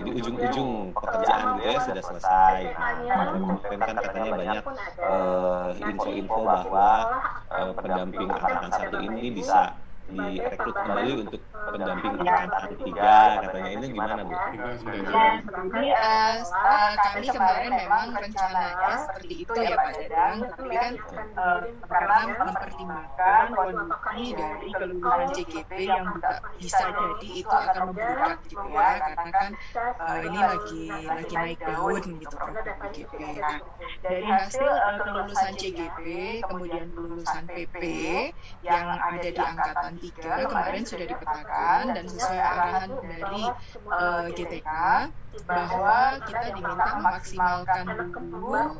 di ujung-ujung pekerjaan gitu ya, sudah selesai. Kemarin kan katanya banyak info-info bahwa pendamping angkatan 1 ini bisa direkrut kembali untuk pendamping angkatan 3 katanya. Ini gimana Bu? Jadi kami kemarin memang rencananya seperti itu ya Pak Dadang, tapi kan karena mempertimbangkan kondisi dari kelulusan CGP yang bisa jadi itu akan membludak gitu ya, karena kan ini lagi naik daun gitu program CGP. Nah, dari hasil kelulusan CGP kemudian kelulusan PP yang ada di angkatan 3 kemarin sudah dipetakan dan sesuai arahan dari GTK bahwa kita diminta memaksimalkan dulu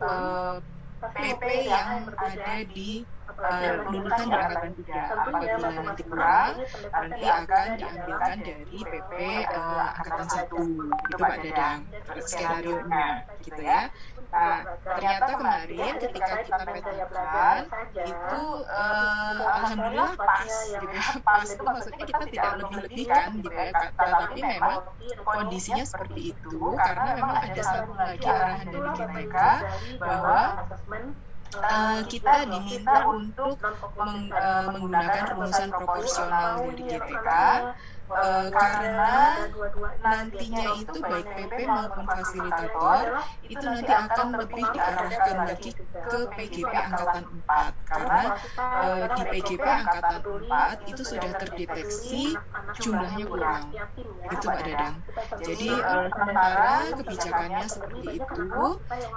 PP yang ada di lulusan di angkatan 3. Apabila nanti kurang, nanti akan diambilkan dari PP angkatan 1 gitu Pak Dadang, skenario-nya gitu ya. Nah, ternyata kemarin ketika kita petakan itu alhamdulillah pas gitu ya. Pas itu maksudnya kita tidak lebih-lebihkan gitu ya, tapi memang kondisinya seperti itu karena memang ada satu lagi arahan dari GTK bahwa kita diminta untuk menggunakan rumusan proporsional dari GTK karena nantinya itu baik PP maupun fasilitator itu nanti akan lebih diarahkan lagi ke PGP angkatan 4 karena di PGP angkatan 4 itu sudah terdeteksi jumlahnya kurang gitu Pak Dadang. Jadi sementara kebijakannya seperti itu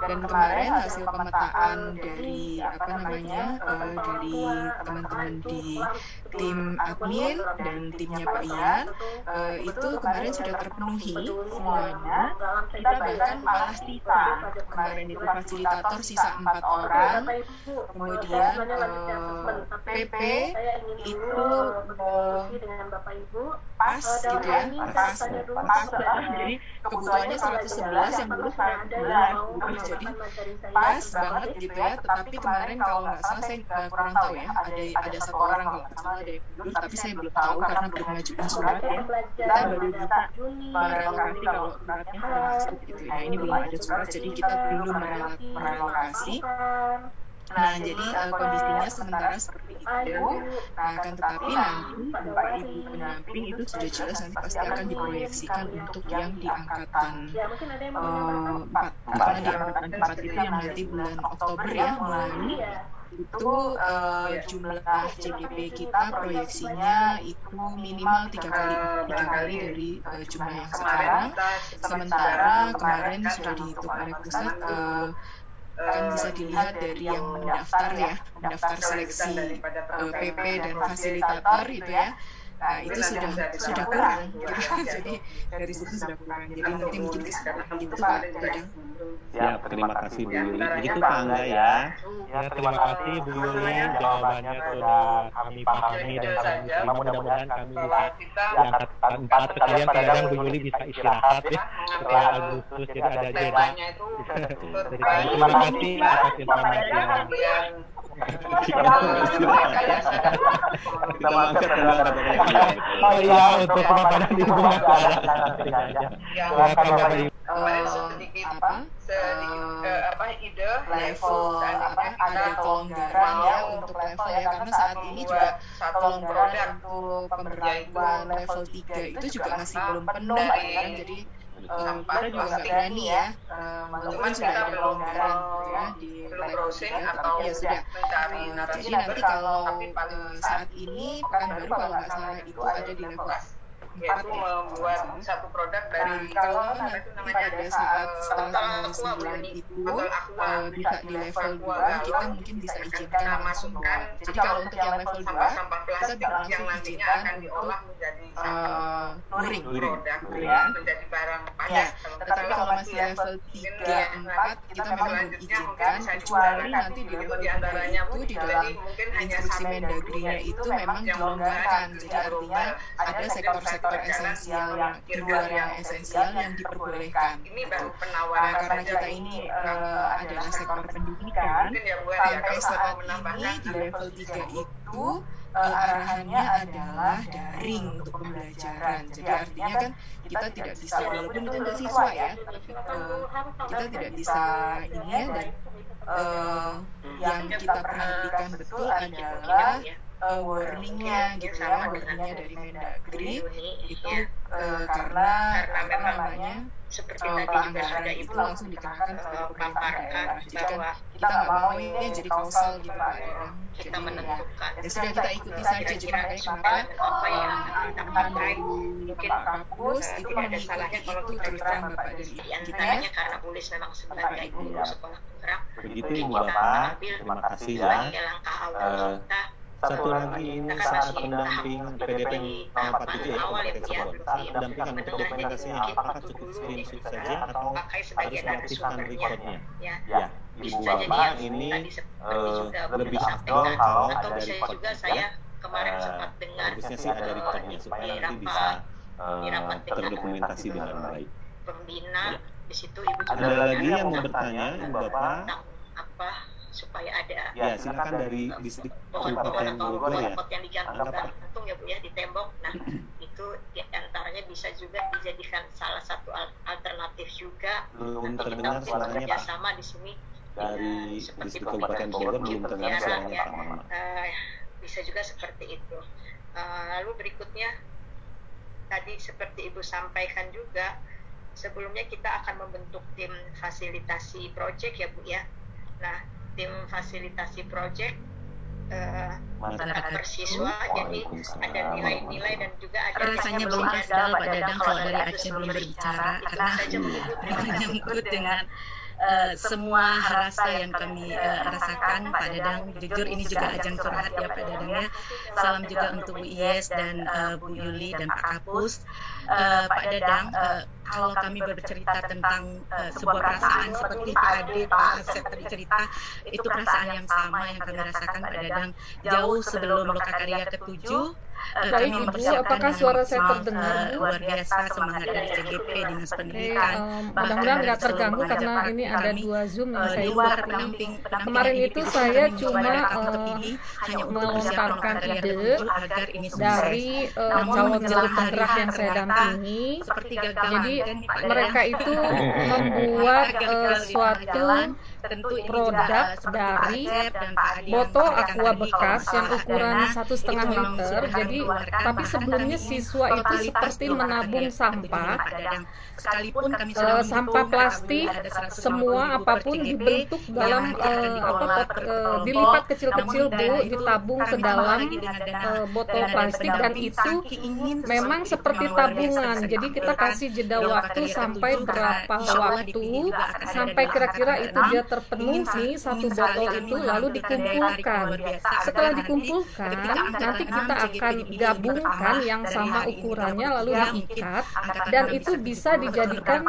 dan kemarin hasil pemetaan dari dari teman-teman di tim admin dan timnya Pak Ian itu kemarin sudah terpenuhi semuanya. Kita bahkan malah sisa kemarin itu fasilitator sisa 4 orang, kemudian PP itu pas gitu ya, pas jadi kebutuhannya 111 yang dulu 111 jadi pas banget gitu ya. Tetapi kemarin kalau nggak salah saya kurang tahu ya, ada satu orang kalau nggak salah ada yang mundur, tapi saya belum tahu karena belum mengajukan surat ya. Kita baru bisa merelokasi kalau suratnya sudah masuk gitu ya. Ini belum ada surat jadi kita belum merelokasi. Nah, jadi kondisinya sementara seperti itu. Nah, akan tetapi nanti Bapak Ibu pendamping itu sudah jelas nanti pasti akan diproyeksikan untuk yang di angkatan 4. Karena di angkatan 4 itu yang nanti bulan Oktober ya mulai itu jumlah CGP kita proyeksinya itu minimal 3 kali dari jumlah yang sekarang. Sementara kemarin sudah dihitung oleh pusat kan bisa dilihat dari yang mendaftar seleksi PP dan fasilitator itu ya. Nah, itu sudah kurang gitu. Jadi dari situ sudah kurang. Jadi nanti mungkin kesempatan gitu Pak Dadang. Ya, terima kasih Bu Yuli. Begitu Pak Angga ya. Ya, terima kasih Bu Yuli. Jawabannya sudah kami pahami dan kami terima. Mudah-mudahan kami bisa di angkatan 4 sekalian Pak Dadang, Bu Yuli bisa istirahat ya setelah Agustus jadi ada jeda. Jadi terima kasih atas informasinya. Oh iya, untuk pemaparan di rumah nanti aja. Silakan Bapak Ibu. Ide level ada kelonggaran ya untuk level ya, karena saat ini juga kelonggaran untuk pemberlakuan level 3 itu juga masih belum penuh ya. Jadi kita juga nggak berani ya, walaupun sudah ada kelonggaran ya di level 3, tapi ya sudah. Jadi nanti kalau saat ini Pekanbaru kalau nggak salah itu ada di level yaitu membuat satu produk dari kalau nanti pada saat setelah tanggal 9 itu bisa di level 2 kita mungkin bisa izinkan masukkan. Jadi kalau untuk yang level 2 sampah plastik yang nantinya akan diolah menjadi luring produk ya, menjadi barang padat. Tetapi kalau masih level 3, 4 kita memang belum izinkan, kecuali nanti di level 3 itu di dalam instruksi Mendagri-nya itu memang dilonggarkan. Jadi artinya ada sektor-sektor esensial yang di luar yang esensial yang diperbolehkan. Ini baru penawaran. Karena kita ini adalah sektor pendidikan, sampai saat ini di level 3 itu arahannya adalah daring untuk pembelajaran. Jadi artinya kan kita tidak bisa, walaupun itu untuk siswa ya, kita tidak bisa ini ya, dan yang kita perhatikan betul adalah warningnya gitu ya, warningnya dari Mendagri itu karena apa namanya seperti pelanggaran itu langsung dikenakan sebagai pelanggaran daerah. Jadi kan kita nggak mau ini jadi kausal gitu Pak ya. Kita menentukan. Ya sudah kita ikuti saja. Jadi makanya kenapa teman dari Pak Kapus itu mengikuti itu terus terang Bapak dari kita ya. Karena tulis memang sebagai guru sekolah penggerak. Begitu Ibu Bapak, terima kasih ya. Satu lagi ini saat pendamping PDP 47 ya, saat pendampingan untuk dokumentasinya apakah cukup screenshot saja atau harus mengaktifkan recordnya? Ya, Ibu Bapak ini lebih afdol kalau ada recordnya ya. Bagusnya sih ada recordnya supaya nanti bisa terdokumentasi dengan baik. Ada lagi yang mau bertanya, Ibu Bapak? Supaya ada ya silakan dari distrik Kabupaten Bogor ya, yang digantung ya Bu ya di tembok. Nah itu diantaranya bisa juga dijadikan salah satu alternatif juga. Belum terdengar suaranya Pak. Sama di sini dari distrik Kabupaten Bogor belum terdengar suaranya Pak Mama. Bisa juga seperti itu. Lalu berikutnya tadi seperti Ibu sampaikan juga, sebelumnya kita akan membentuk tim fasilitasi proyek ya Bu ya. Nah tim fasilitasi proyek persiswa, jadi ada nilai-nilai dan juga ada rasanya belum afdal Pak Dadang kalau dari Aceh belum berbicara karena menyangkut dengan semua rasa yang kami rasakan Pak Dadang. Jujur ini juga ajang curhat ya Pak Dadang ya. Salam juga untuk Bu Iyes dan Bu Yuli dan Pak Kapus. Pak Dadang, kalau kami bercerita tentang sebuah perasaan seperti Pak Ade, Pak Asep tadi cerita, itu perasaan yang sama yang kami rasakan Pak Dadang jauh sebelum Lokakarya ke-7. Baik Ibu, apakah suara saya terdengar Bu? Luar biasa semangat dari CGP Dinas Pendidikan. Mudah-mudahan nggak terganggu karena ini ada 2 Zoom yang saya buat. Kemarin itu saya cuma melontarkan ide dari calon-calon penggerak yang saya dampingi. Jadi mereka itu membuat suatu produk dari botol aqua bekas yang ukuran 1,5 liter. Jadi tapi sebelumnya siswa itu seperti menabung sampah, sampah plastik, semua apapun dibentuk dalam dilipat kecil-kecil Bu, ditabung ke dalam botol plastik dan itu memang seperti tabungan. Jadi kita kasih jeda waktu sampai berapa waktu sampai kira-kira itu dia terpenuhi satu botol itu, lalu dikumpulkan. Setelah dikumpulkan nanti kita akan gabungkan yang sama ukurannya lalu diikat dan itu bisa dijadikan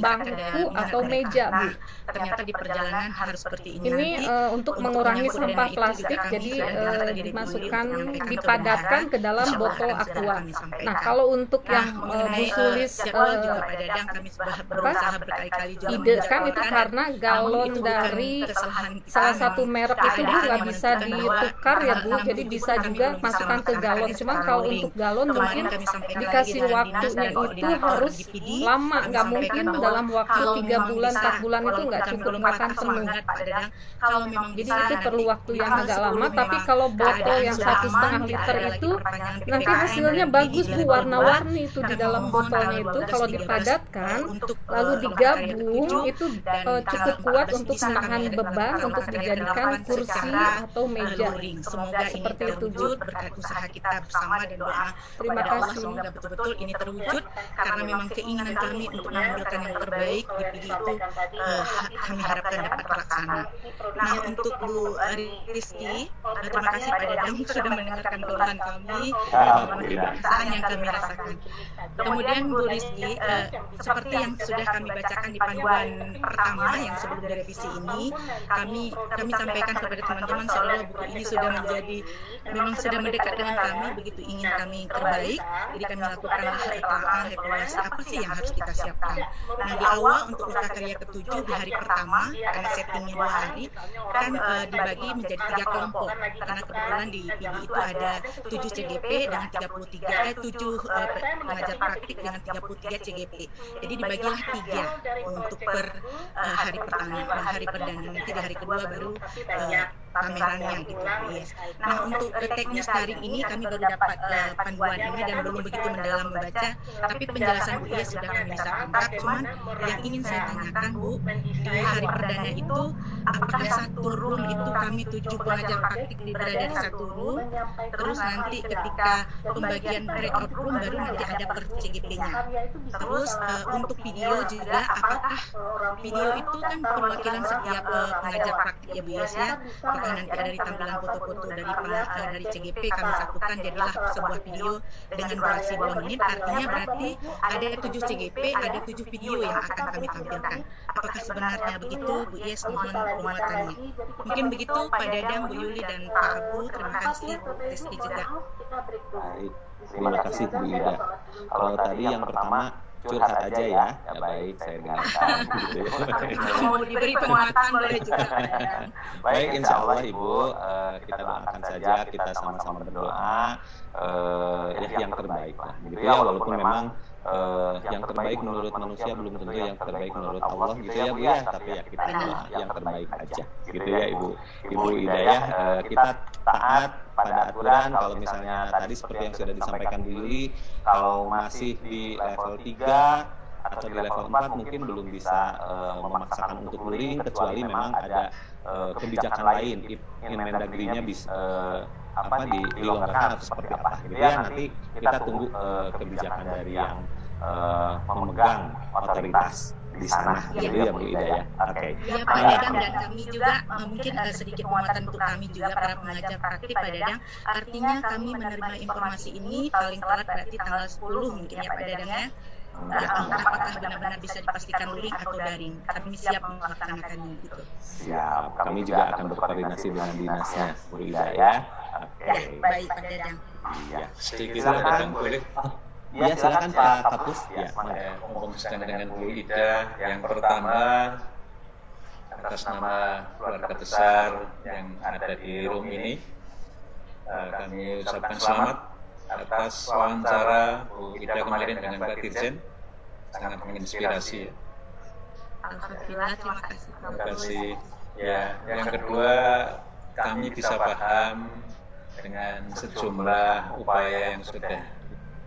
bangku atau meja Bu. Ternyata di perjalanan harus seperti ini. Ini untuk mengurangi sampah plastik, jadi dimasukkan, dipadatkan ke dalam botol aqua. Nah kalau untuk yang Bu Sulis ide kan itu karena galon dari salah satu merek itu Bu nggak bisa ditukar ya Bu, jadi bisa juga masukkan ke galon. Cuman kalau untuk galon mungkin dikasih waktunya itu harus lama, nggak mungkin dalam waktu 3 bulan 4 bulan itu nggak cukup, nggak akan penuh. Jadi itu perlu waktu yang agak lama. Tapi kalau botol yang 1,5 liter itu nanti hasilnya bagus Bu, warna-warni itu di dalam botolnya itu kalau dipadatkan lalu digabung itu cukup kuat untuk menahan beban untuk dijadikan kursi atau meja. Semoga ini terwujud berkat usaha kita bersama dan doa Terima kepada Allah, kasih. semoga betul-betul ini terwujud karena memang keinginan kami untuk menampilkan yang terbaik di PD itu kami harapkan dapat terlaksana. Nah, untuk Bu Rizky, terima kasih Pak Dadang sudah mendengarkan keluhan kami, penderitaan yang kami rasakan. Kemudian Bu Rizky, seperti yang sudah kami bacakan di panduan pertama yang sebelum direvisi ini, kami sampaikan kepada teman-teman seolah buku ini sudah menjadi, memang sudah mendekat dengan kami, begitu ingin kami terbaik, jadi kami lakukanlah evaluasi apa sih yang harus kita siapkan. Nah, di awal untuk loka karya ketujuh di hari pertama, karena settingnya 2 hari, kan dibagi menjadi 3 kelompok, karena kebetulan di PD itu ada 7 CGP dengan 7 pengajar praktik dengan 33 CGP. Jadi dibagilah 3 untuk per hari pertama dan hari perdana, nanti di hari kedua baru pamerannya gitu. Yes. Nah, untuk teknis hari ini kami baru dapat panduan ini dan belum begitu mendalam membaca, tapi penjelasan Bu Iya sudah kami bisa tangkap. Cuman yang ingin saya tanyakan Bu, di hari perdana itu apakah satu room itu kami 7 pengajar praktik berada di satu room, terus nanti ketika pembagian breakout room baru nanti ada per CGP-nya. Terus untuk video juga, apakah video itu kan perwakilan setiap pengajar praktik ya Bu Yes ya, apakah nanti ada tampilan foto-foto dari CGP kami satukan jadilah sebuah video dengan durasi 2 menit, artinya berarti ada 7 CGP, ada 7 video yang akan kami tampilkan. Apakah sebenarnya begitu Bu Yes? Mohon penguatannya. Mungkin begitu Pak Dadang, Bu Yuli dan Pak Abu. Terima kasih Bu Rizky juga. Baik, terima kasih Bu Ida. Kalau tadi yang pertama curhat aja ya, ya baik saya dengarkan. Gitu ya. Mau diberi penguatan boleh juga. Baik, insya Allah Ibu, kita doakan saja, kita sama-sama berdoa ya yang terbaik lah, gitu ya. Walaupun memang yang terbaik menurut manusia belum tentu yang terbaik menurut Allah, gitu ya Bu ya. Tapi ya kita doa yang terbaik aja, gitu ya Ibu Ida ya. Kita taat pada aturan. Kalau misalnya tadi seperti yang sudah disampaikan Bu Yuli, kalau masih di level 3 atau di level 4 mungkin belum bisa memaksakan untuk luring, kecuali memang ada kebijakan lain, Inmendagrinya bisa dilonggarkan atau seperti apa, gitu ya. Nanti kita tunggu kebijakan dari yang memegang otoritas di sana, gitu ya Bu Ida ya. Oke. Ya Pak Dadang, dan kami juga mungkin sedikit penguatan untuk kami juga para pengajar praktik Pak Dadang. Artinya kami menerima informasi ini paling telat berarti tanggal 10 mungkin ya Pak Dadang ya. Apakah benar-benar bisa dipastikan luring atau daring? Kami siap melaksanakannya gitu. Siap. Kami juga akan berkoordinasi dengan dinasnya Bu Ida ya. Oke. Ya, baik Pak Dadang. Iya. Sedikit Pak Dadang boleh? Ya silakan Pak Kapus. Ya. Ngomong sedang dengan Bu Ida. Yang pertama atas nama keluarga besar yang ada di room ini, kami ucapkan selamat atas wawancara Bu Ida kemarin dengan Pak Dirjen, sangat menginspirasi. Alhamdulillah, terima kasih. Terima kasih. Ya, yang kedua kami bisa paham dengan sejumlah upaya yang sudah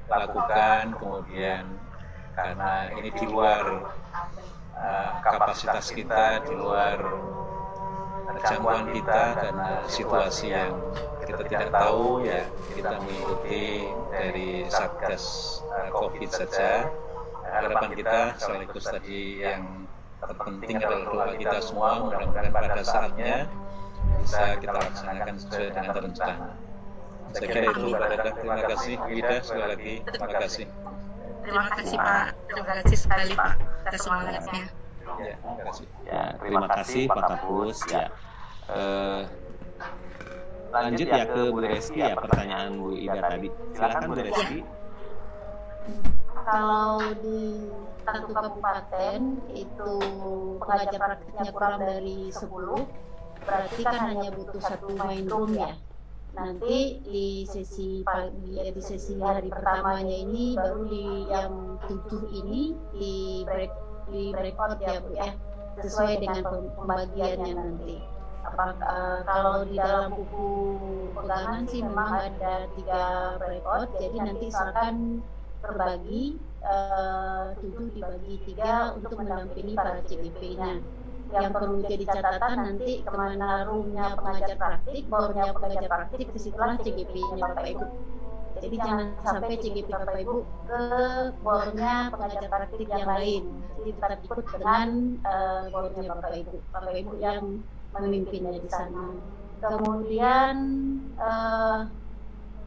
lakukan, kemudian karena ini di luar kapasitas kita, di luar jangkauan kita karena situasi yang kita tidak tahu, ya kita mengikuti dari Satgas COVID saja. Harapan kita sekaligus tadi yang terpenting adalah doa kita semua, mudah-mudahan pada saatnya bisa kita laksanakan sesuai dengan rencana. Saya kira itu Pak Dadang. Terima kasih Bu Ida, sekali lagi terima kasih. Terima kasih Pak, terima kasih sekali Pak atas semangatnya. Ya, terima kasih. Ya, terima kasih Pak Kapus. Ya, lanjut ya ke Bu Reski ya, pertanyaan Bu Ida tadi. Silakan Bu Reski. Kalau di satu kabupaten itu pengajar praktiknya kurang dari 10, berarti kan hanya butuh 1 main room ya. Nanti di sesi hari pertamanya ini baru di yang 7 ini di breakout ya Bu ya, sesuai dengan pembagiannya nanti. Kalau di dalam buku pegangan sih memang ada 3 breakout, jadi nanti akan terbagi 7 dibagi 3 untuk mendampingi para CGP-nya. yang perlu jadi catatan nanti kemana roomnya pengajar praktik, bornya pengajar praktik, disitulah CGP-nya Bapak Ibu. Jadi jangan sampai CGP Bapak Ibu ke bornya pengajar praktik yang lain. Jadi tetap ikut dengan bornya Bapak Ibu yang memimpinnya di sana. Kemudian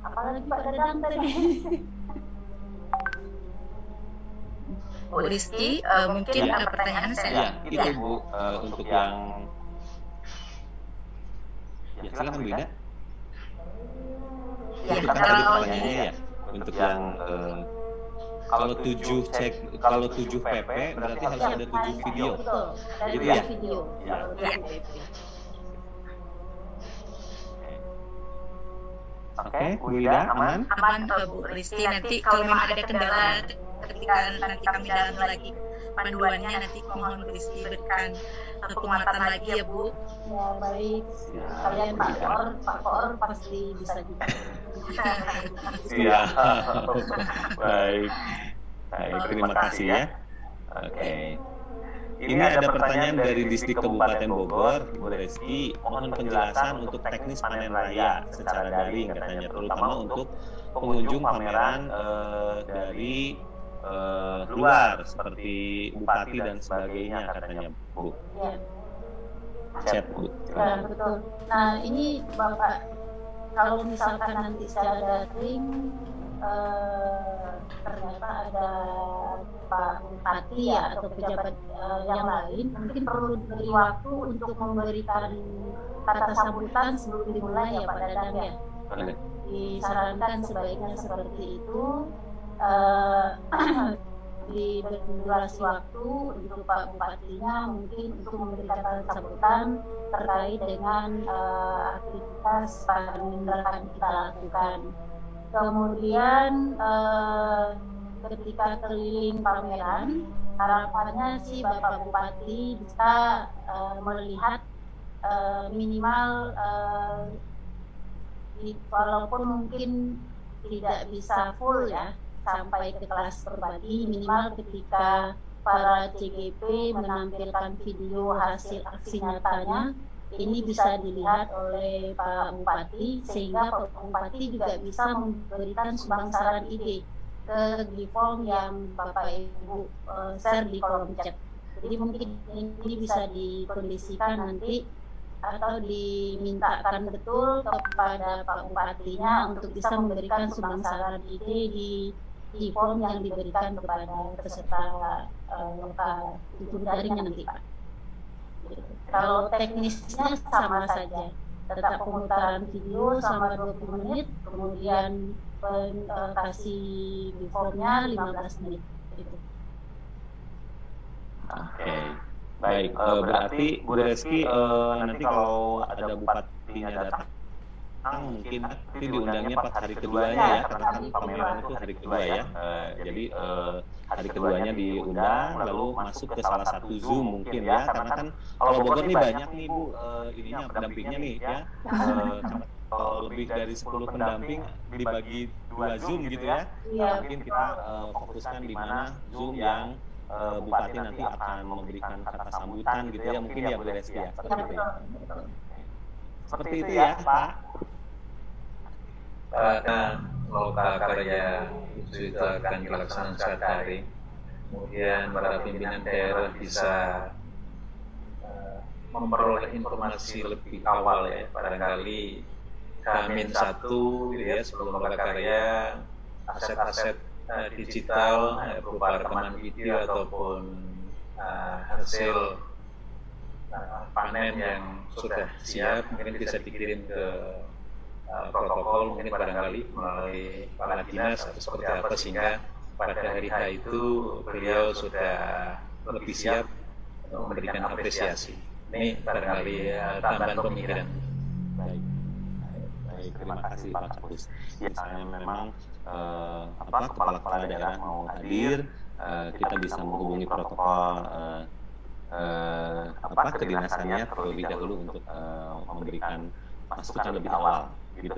apalagi Pak Dadang tadi? Bu Rizky, mungkin pertanyaan saya. Itu Bu, untuk yang silakan Bu Ida. Ya, itu kan tadi pertanyaannya ya, untuk yang kalau 7 PP berarti harus ada 7 video, gitu ya? Oke, Bu Ida, aman? Aman, Bu Rizky. Nanti kalau memang ada kendala ketika nanti kami dalam lagi panduannya, nanti mohon Bu Rizky berikan penguatan lagi ya Bu. Ya baik, kalian Pak Koor pasti bisa juga. Iya, baik, terima kasih ya. Oke. Ini ada pertanyaan dari Distrik Kabupaten Bogor, Bu Rizky, mohon penjelasan untuk teknis panen raya secara daring katanya, terutama untuk pengunjung pameran dari luar seperti bupati dan sebagainya katanya Bu. Ya. Chat Bu. Ya, betul. Nah ini Bapak, kalau misalkan nanti secara daring ternyata ada Pak Bupati ya atau pejabat yang lain, mungkin perlu diberi waktu untuk memberikan kata sambutan sebelum dimulai ya Pak Dadang ya. Disarankan sebaiknya seperti itu. Diberi durasi waktu untuk Pak Bupatinya mungkin untuk memberikan kata sambutan terkait dengan aktivitas panen yang akan kita lakukan. Kemudian ketika keliling pameran, harapannya sih Bapak Bupati bisa melihat minimal walaupun mungkin tidak bisa full ya sampai ke kelas berbagi, minimal ketika para CGP menampilkan video hasil aksi nyatanya, ini bisa dilihat oleh Pak Bupati, sehingga Pak Bupati juga bisa memberikan saran ide ke Gform yang Bapak Ibu share di kolom chat. Jadi mungkin ini bisa dikondisikan nanti atau dimintakan betul kepada Pak Bupatinya untuk bisa memberikan saran ide di form yang diberikan kepada peserta lokal itu daringnya nanti Pak. Kalau teknisnya sama saja, tetap pemutaran video selama 20 menit, kemudian kasih di formnya 15 menit. Gitu. Oke, baik. Berarti Bu Rizky nanti kalau ada bupatinya datang, mungkin nanti diundangnya pas hari keduanya ya, karena kan pameran itu hari kedua ya. Jadi hari keduanya diundang, lalu masuk ke salah satu Zoom mungkin ya, karena kan kalau Bogor nih banyak nih Bu, ininya pendampingnya nih ya. Kalau lebih dari 10 pendamping dibagi 2 Zoom gitu ya. Mungkin kita fokuskan di mana Zoom yang Bupati nanti akan memberikan kata sambutan gitu ya, mungkin ya Bu Rizky ya, seperti itu ya. Seperti itu ya Pak. Loka karya itu akan dilaksanakan secara daring. Kemudian para pimpinan daerah bisa memperoleh informasi lebih awal ya, barangkali H-1 gitu ya, sebelum loka karya, aset-aset digital berupa rekaman video ataupun hasil panen yang sudah siap mungkin bisa dikirim ke protokol, mungkin barangkali melalui kepala dinas atau seperti apa, sehingga pada hari H itu beliau sudah lebih siap untuk memberikan apresiasi. Ini barangkali tambahan pemikiran. Baik, terima kasih Pak Kapus. Misalnya memang kepala-kepala daerah mau hadir, kita bisa menghubungi protokol kedinasannya terlebih dahulu untuk memberikan masukan lebih awal. Gitu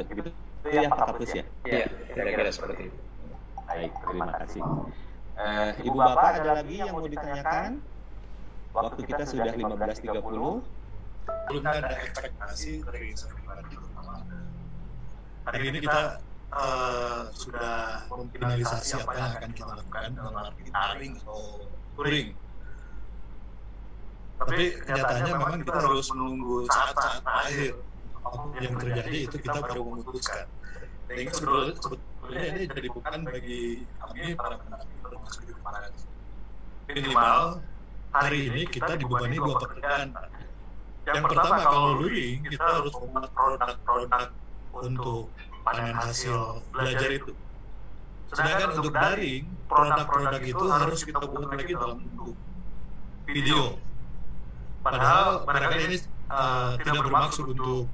ya Pak Kapus ya? Iya, kira-kira seperti itu. Baik, terima kasih. Ibu Bapak ada lagi yang mau ditanyakan? Waktu kita sudah 15.30. Belum ada ekspektasi dari saya pribadi. Hari ini kita sudah memfinalisasi apa yang akan kita lakukan dalam arti daring atau touring. Tapi kenyataannya memang kita harus menunggu saat-saat akhir. Apapun yang terjadi itu kita baru memutuskan. Sehingga sebetulnya ini jadi bukan bagi kami para pendamping termasuk di kemarin. Minimal hari ini kita dibebani 2 pekerjaan. Yang pertama, kalau luring kita harus membuat produk-produk untuk panen hasil belajar itu. Sedangkan untuk daring, produk-produk itu harus kita buat lagi dalam bentuk video. Padahal barangkali ini tidak bermaksud untuk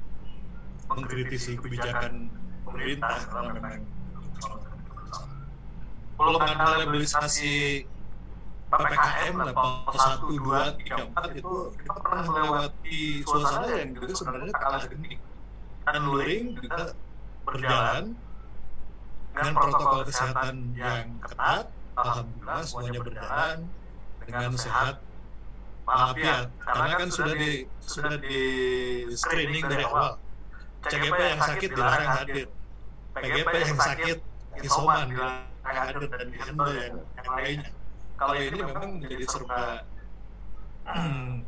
mengkritisi kebijakan pemerintah, karena memang kalau ada labellisasi PPKM level 1, 2, 3, 4 itu kita pernah melewati suasana yang juga sebenarnya kalah genting. Dan luring juga berjalan dengan protokol kesehatan yang ketat. Alhamdulillah semuanya berjalan dengan sehat walafiat. Karena kan sudah di screening dari awal. CGP yang sakit dilarang hadir, PGP yang sakit isoman dilarang hadir, dan dihandle yang lainnya. Kalau ini memang menjadi serba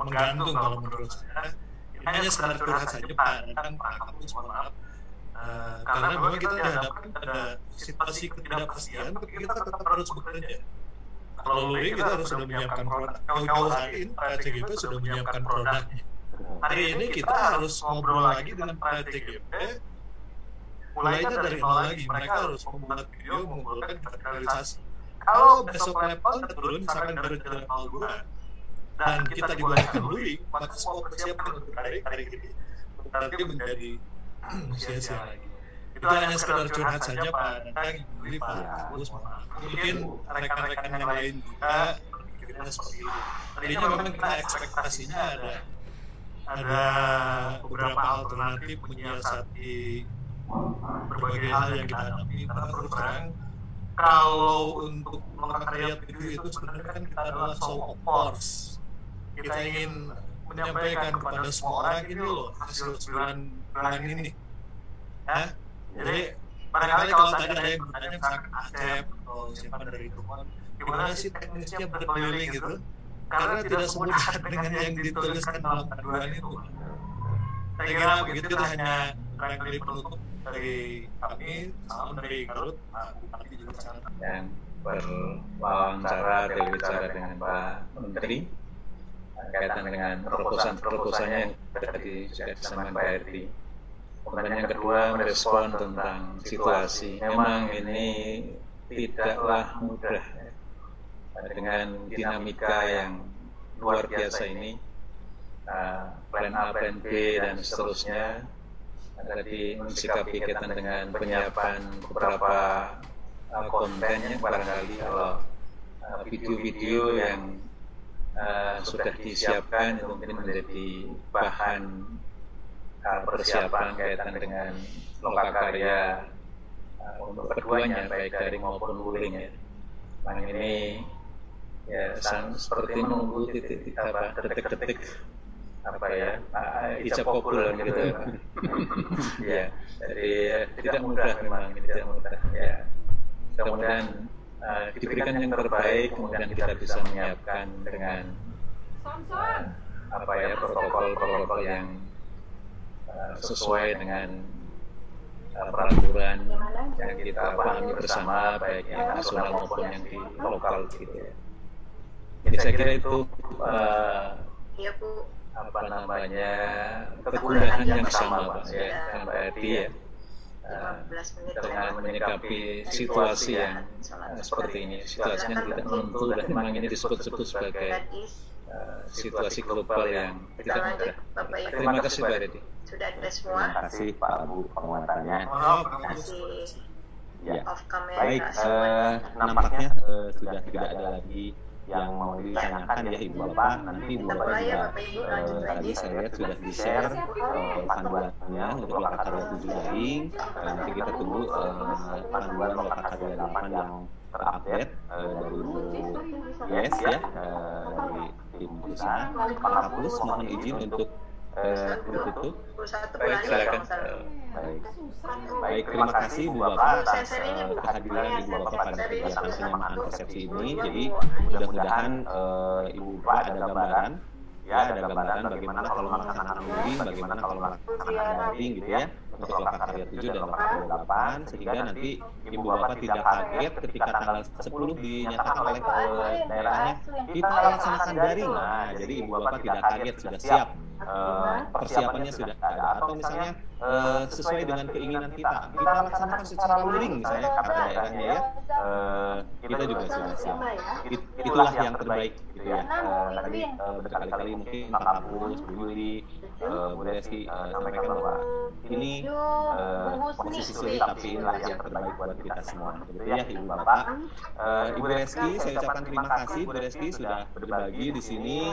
menggantung kalau menurut saya. Ini hanya sekedar curhat saja Pak, dan Pak Kapus, mohon maaf. Karena memang kita dihadapkan pada situasi ketidakpastian, kita tetap harus bekerja. Kalau luring kita harus sudah menyiapkan produk. Jauh-jauh hari ini Pak CGP sudah menyiapkan produknya. Hari ini kita harus ngobrol lagi dengan Pak CGP, mulainya dari nol lagi. Mereka harus membuat video, mengumpulkan vertikalisasi. Kalau besok levelnya turun, misalkan dari level 2, dan kita dibolehkan luring, maka semua persiapan untuk hari ini berarti menjadi sia-sia lagi. Itu hanya sekedar curhat saja Pak Dadang, Ibu Pak Agus, mungkin rekan-rekan yang lain juga pikirnya seperti itu. Tadinya memang kita ekspektasinya ada beberapa alternatif menyiasati berbagai hal yang kita hadapi, karena terus terang kalau untuk Lokakarya 7 itu sebenarnya kan kita adalah show of force. Kita ingin menyampaikan kepada semua orang ini loh hasil 9 bulan ini. Ya? Jadi barangkali kalau tadi ada yang bertanya misalkan Acep atau siapa dari teman, gimana sih teknisnya berkeliling gitu? Karena tidak semudah dengan yang dituliskan dalam panduan itu. Saya kira begitu, itu hanya barangkali penutup dari kami, salam dari Garut, Bupati juga sangat. Yang berwawancara, berbicara dengan Pak Menteri kaitan dengan proposalnya yang tadi sudah disampaikan Pak Herdi. Kemudian yang kedua merespon tentang situasi. Memang ini tidaklah mudah dengan dinamika yang luar biasa ini, plan A, plan B dan seterusnya. Tadi mensikapi kaitan dengan penyiapan beberapa kontennya, barangkali kalau video-video yang sudah disiapkan itu mungkin menjadi bahan persiapan kaitan dengan Lokakarya untuk keduanya, baik daring maupun luring ya. Nah ini ya seperti menunggu detik-detik apa ya, ijab kabul gitu ya. Jadi tidak mudah, memang tidak mudah ya. Mudah-mudahan diberikan yang terbaik, kemudian kita bisa menyiapkan dengan apa ya, protokol yang sesuai dengan peraturan yang kita pahami bersama, baik yang nasional maupun yang di lokal gitu ya. Jadi saya kira itu apa namanya, kegundahan yang sama Pak ya, dengan Pak Edi ya, dengan menyikapi situasi yang seperti ini. Situasinya tidak menentu dan memang ini disebut-sebut sebagai situasi global yang tidak mudah. Terima kasih Pak Edi. Sudah ada semua. Terima kasih Pak Abu penguatannya. Terima kasih. Ya. Baik, nampaknya sudah tidak ada lagi yang mau ditanyakan ya Ibu Bapak. Nanti Ibu Bapak juga tadi saya lihat sudah di-share panduannya untuk Lokakarya 7 daring. Nanti kita tunggu panduan Lokakarya 8 yang terupdate dari Bu Yes ya, dari tim kita. Pak Kapus mohon izin untuk bertutup. Baik, silakan. Baik, terima kasih Ibu Bapak atas kehadiran Ibu Bapak pada kegiatan penyamaan persepsi ini. Jadi mudah-mudahan Ibu Bapak ada gambaran, ya ada gambaran bagaimana kalau melaksanakan luring, bagaimana kalau melaksanakan mapping gitu ya untuk Loka Karya 7 dan Loka Karya 8, sehingga nanti Ibu Bapak tidak kaget ketika tanggal 10 dinyatakan oleh daerahnya kita laksanakan daring. Nah, jadi Ibu Bapak tidak kaget, sudah siap, persiapannya sudah ada, atau misalnya sesuai dengan keinginan kita laksanakan secara luring misalnya kata daerahnya ya, kita juga sudah siap. Itulah yang terbaik gitu ya. Tadi berkali-kali mungkin Pak Kapus, Bu Yuli, Bu Reski sampaikan bahwa ini posisi sulit tapi inilah yang terbaik buat kita semua. Begitu ya Ibu Bapak. Ibu Reski, saya ucapkan terima kasih Bu Reski sudah berbagi di sini